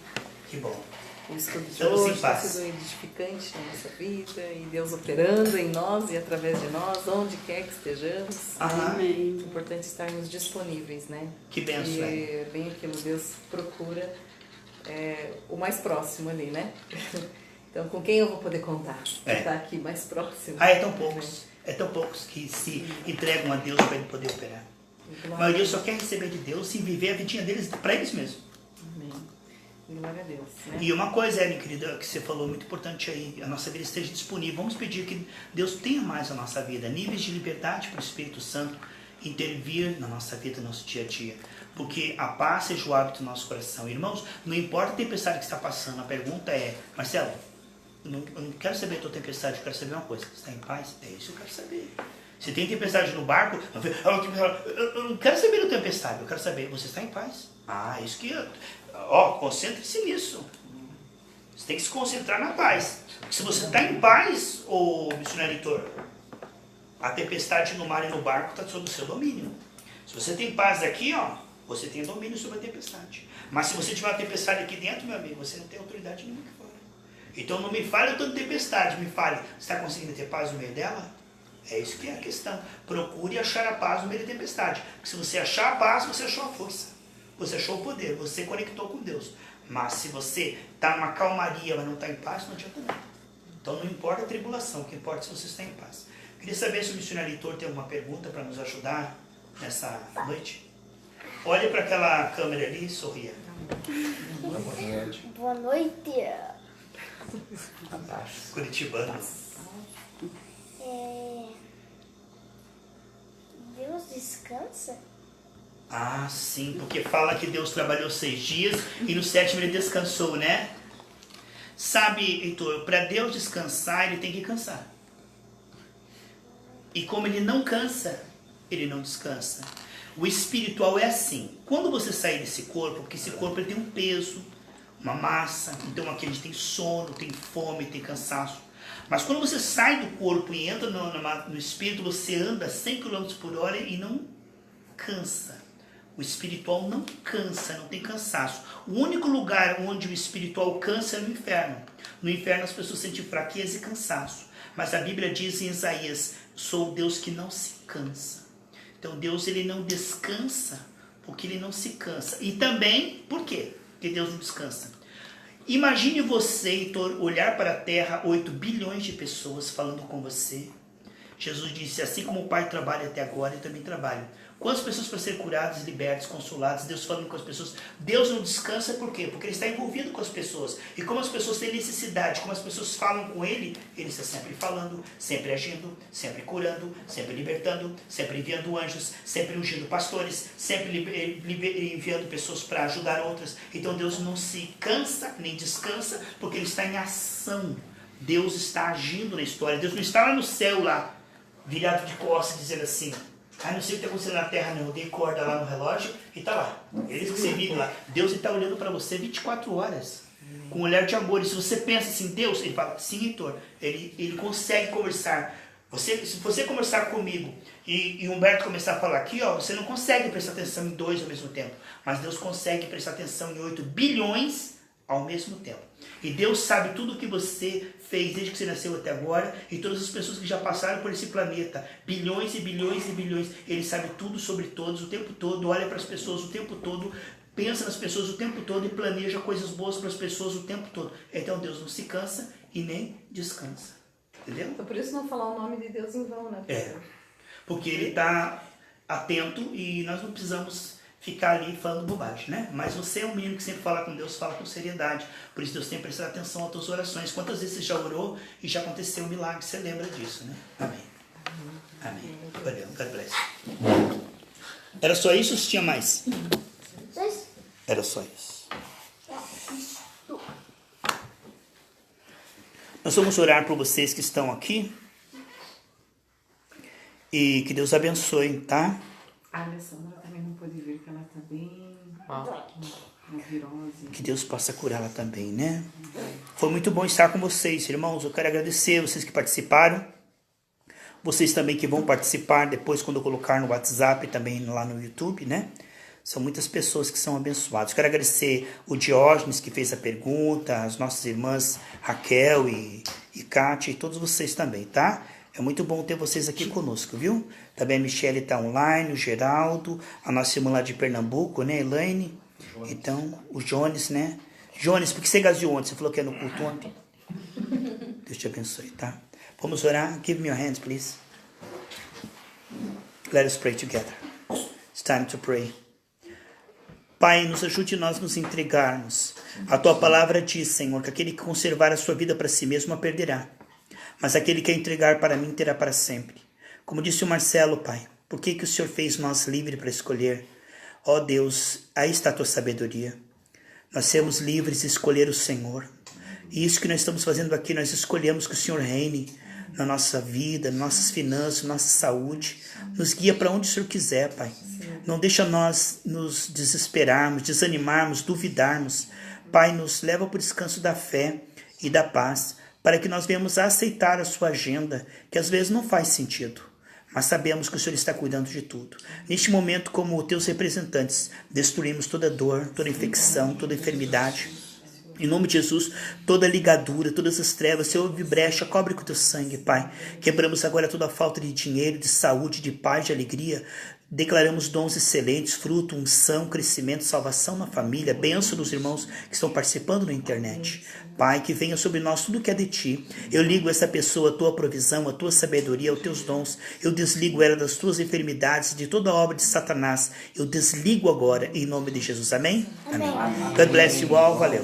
Que bom. O estudo de hoje está sido edificante na nossa vida e Deus operando em nós e através de nós, onde quer que estejamos. Amém. É importante estarmos disponíveis, né? Que benção, e é bem aquilo, Deus procura o mais próximo ali, né? Então, com quem eu vou poder contar? Quem está aqui mais próximo. É tão poucos. É tão poucos que se entregam a Deus para Ele poder operar. A maioria só quer receber de Deus e viver a vidinha deles para eles mesmos. Amém. Glória a Deus. Né? E uma coisa, minha querida, que você falou muito importante aí, a nossa vida esteja disponível. Vamos pedir que Deus tenha mais a nossa vida, níveis de liberdade para o Espírito Santo intervir na nossa vida, no nosso dia a dia. Porque a paz seja o hábito do nosso coração. Irmãos, não importa a tempestade que está passando, a pergunta é, Marcelo, eu não quero saber a tua tempestade, eu quero saber uma coisa. Você está em paz? É isso que eu quero saber. Se tem tempestade no barco, eu não quero saber da tempestade, eu quero saber, você está em paz? É isso que... concentre-se nisso. Você tem que se concentrar na paz. Porque se você está em paz, missionário Heitor, a tempestade no mar e no barco está sob o seu domínio. Se você tem paz aqui, você tem domínio sobre a tempestade. Mas se você tiver uma tempestade aqui dentro, meu amigo, você não tem autoridade nenhuma aqui fora. Então não me fale tanto tempestade, me fale, você está conseguindo ter paz no meio dela? É isso que é a questão. Procure achar a paz no meio da tempestade. Porque se você achar a paz, você achou a força. Você achou o poder, você conectou com Deus. Mas se você está numa calmaria, mas não está em paz, não adianta nada. Então não importa a tribulação, o que importa é se você está em paz. Queria saber se o missionário Heitor tem alguma pergunta para nos ajudar nessa noite. Olhe para aquela câmera ali e sorria. Boa noite. Curitibano. Deus descansa? Sim, porque fala que Deus trabalhou 6 dias e no 7º ele descansou, né? Sabe, Heitor, para Deus descansar, ele tem que cansar. E como ele não cansa, ele não descansa. O espiritual é assim. Quando você sair desse corpo, porque esse corpo ele tem um peso, uma massa, então aqui a gente tem sono, tem fome, tem cansaço. Mas quando você sai do corpo e entra no espírito, você anda 100 km por hora e não cansa. O espiritual não cansa, não tem cansaço. O único lugar onde o espiritual cansa é no inferno. No inferno as pessoas sentem fraqueza e cansaço. Mas a Bíblia diz em Isaías, sou o Deus que não se cansa. Então Deus ele não descansa porque ele não se cansa. E também, por quê? Porque Deus não descansa. Imagine você, Heitor, olhar para a terra, 8 bilhões de pessoas falando com você. Jesus disse, assim como o Pai trabalha até agora, eu também trabalho. Quantas pessoas para ser curadas, libertas, consoladas, Deus falando com as pessoas. Deus não descansa por quê? Porque Ele está envolvido com as pessoas. E como as pessoas têm necessidade, como as pessoas falam com Ele, Ele está sempre falando, sempre agindo, sempre curando, sempre libertando, sempre enviando anjos, sempre ungindo pastores, sempre enviando pessoas para ajudar outras. Então Deus não se cansa, nem descansa, porque Ele está em ação. Deus está agindo na história. Deus não está lá no céu, lá, virado de costas, dizendo assim... não sei o que está acontecendo na terra, não. Eu dei corda lá no relógio e está lá. Eles que você vive lá. Deus está olhando para você 24 horas. Com um olhar de amor. E se você pensa assim, Deus, ele fala, sim, Heitor. Ele consegue conversar Se você conversar comigo e Humberto começar a falar aqui, ó, você não consegue prestar atenção em 2 ao mesmo tempo. Mas Deus consegue prestar atenção em 8 bilhões ao mesmo tempo. E Deus sabe tudo o que você fez desde que você nasceu até agora e todas as pessoas que já passaram por esse planeta. Bilhões e bilhões e bilhões. Ele sabe tudo sobre todos o tempo todo, olha para as pessoas o tempo todo, pensa nas pessoas o tempo todo e planeja coisas boas para as pessoas o tempo todo. Então Deus não se cansa e nem descansa. Entendeu? Então por isso não falar o nome de Deus em vão, né? É. Porque ele está atento e nós não precisamos ficar ali falando bobagem, né? Mas você é um menino que sempre fala com Deus, fala com seriedade. Por isso Deus tem que prestar atenção às tuas orações. Quantas vezes você já orou e já aconteceu um milagre? Você lembra disso, né? Amém. Amém. Valeu. God bless. Era só isso ou se tinha mais? Era só isso. Nós vamos orar por vocês que estão aqui. E que Deus abençoe, tá? A Alessandra também não pôde vir, porque ela tá bem... uma virose. Que Deus possa curá-la também, né? Foi muito bom estar com vocês, irmãos. Eu quero agradecer vocês que participaram. Vocês também que vão participar depois quando eu colocar no WhatsApp e também lá no YouTube, né? São muitas pessoas que são abençoadas. Quero agradecer o Diógenes que fez a pergunta, as nossas irmãs Raquel e Kátia e todos vocês também, tá? É muito bom ter vocês aqui conosco, viu? Também a Michelle está online, o Geraldo, a nossa irmã lá de Pernambuco, né, Elaine? Então, o Jones, né? Jones, por que você gaseou ontem? Você falou que é no culto ontem? Deus te abençoe, tá? Vamos orar? Give me your hands, please. Let us pray together. It's time to pray. Pai, nos ajude nós nos entregarmos. A tua palavra diz, Senhor, que aquele que conservar a sua vida para si mesmo a perderá. Mas aquele que a entregar para mim terá para sempre. Como disse o Marcelo, Pai, por que o Senhor fez nós livres para escolher? Ó Deus, aí está a tua sabedoria. Nós sermos livres de escolher o Senhor. E isso que nós estamos fazendo aqui, nós escolhemos que o Senhor reine na nossa vida, nas nossas finanças, na nossa saúde. Nos guia para onde o Senhor quiser, Pai. Não deixa nós nos desesperarmos, desanimarmos, duvidarmos. Pai, nos leva para o descanso da fé e da paz, para que nós venhamos a aceitar a sua agenda, que às vezes não faz sentido, mas sabemos que o Senhor está cuidando de tudo. Neste momento, como teus representantes, destruímos toda dor, toda infecção, toda enfermidade. Em nome de Jesus, toda ligadura, todas as trevas, se houve brecha, cobre com teu sangue, Pai. Quebramos agora toda a falta de dinheiro, de saúde, de paz, de alegria. Declaramos dons excelentes, fruto, unção, crescimento, salvação na família, bênção dos irmãos que estão participando na internet. Pai, que venha sobre nós tudo que é de ti. Eu ligo essa pessoa, a tua provisão, a tua sabedoria, os teus dons. Eu desligo ela das tuas enfermidades, de toda a obra de Satanás. Eu desligo agora, em nome de Jesus. Amém? Amém. God bless you all. Valeu.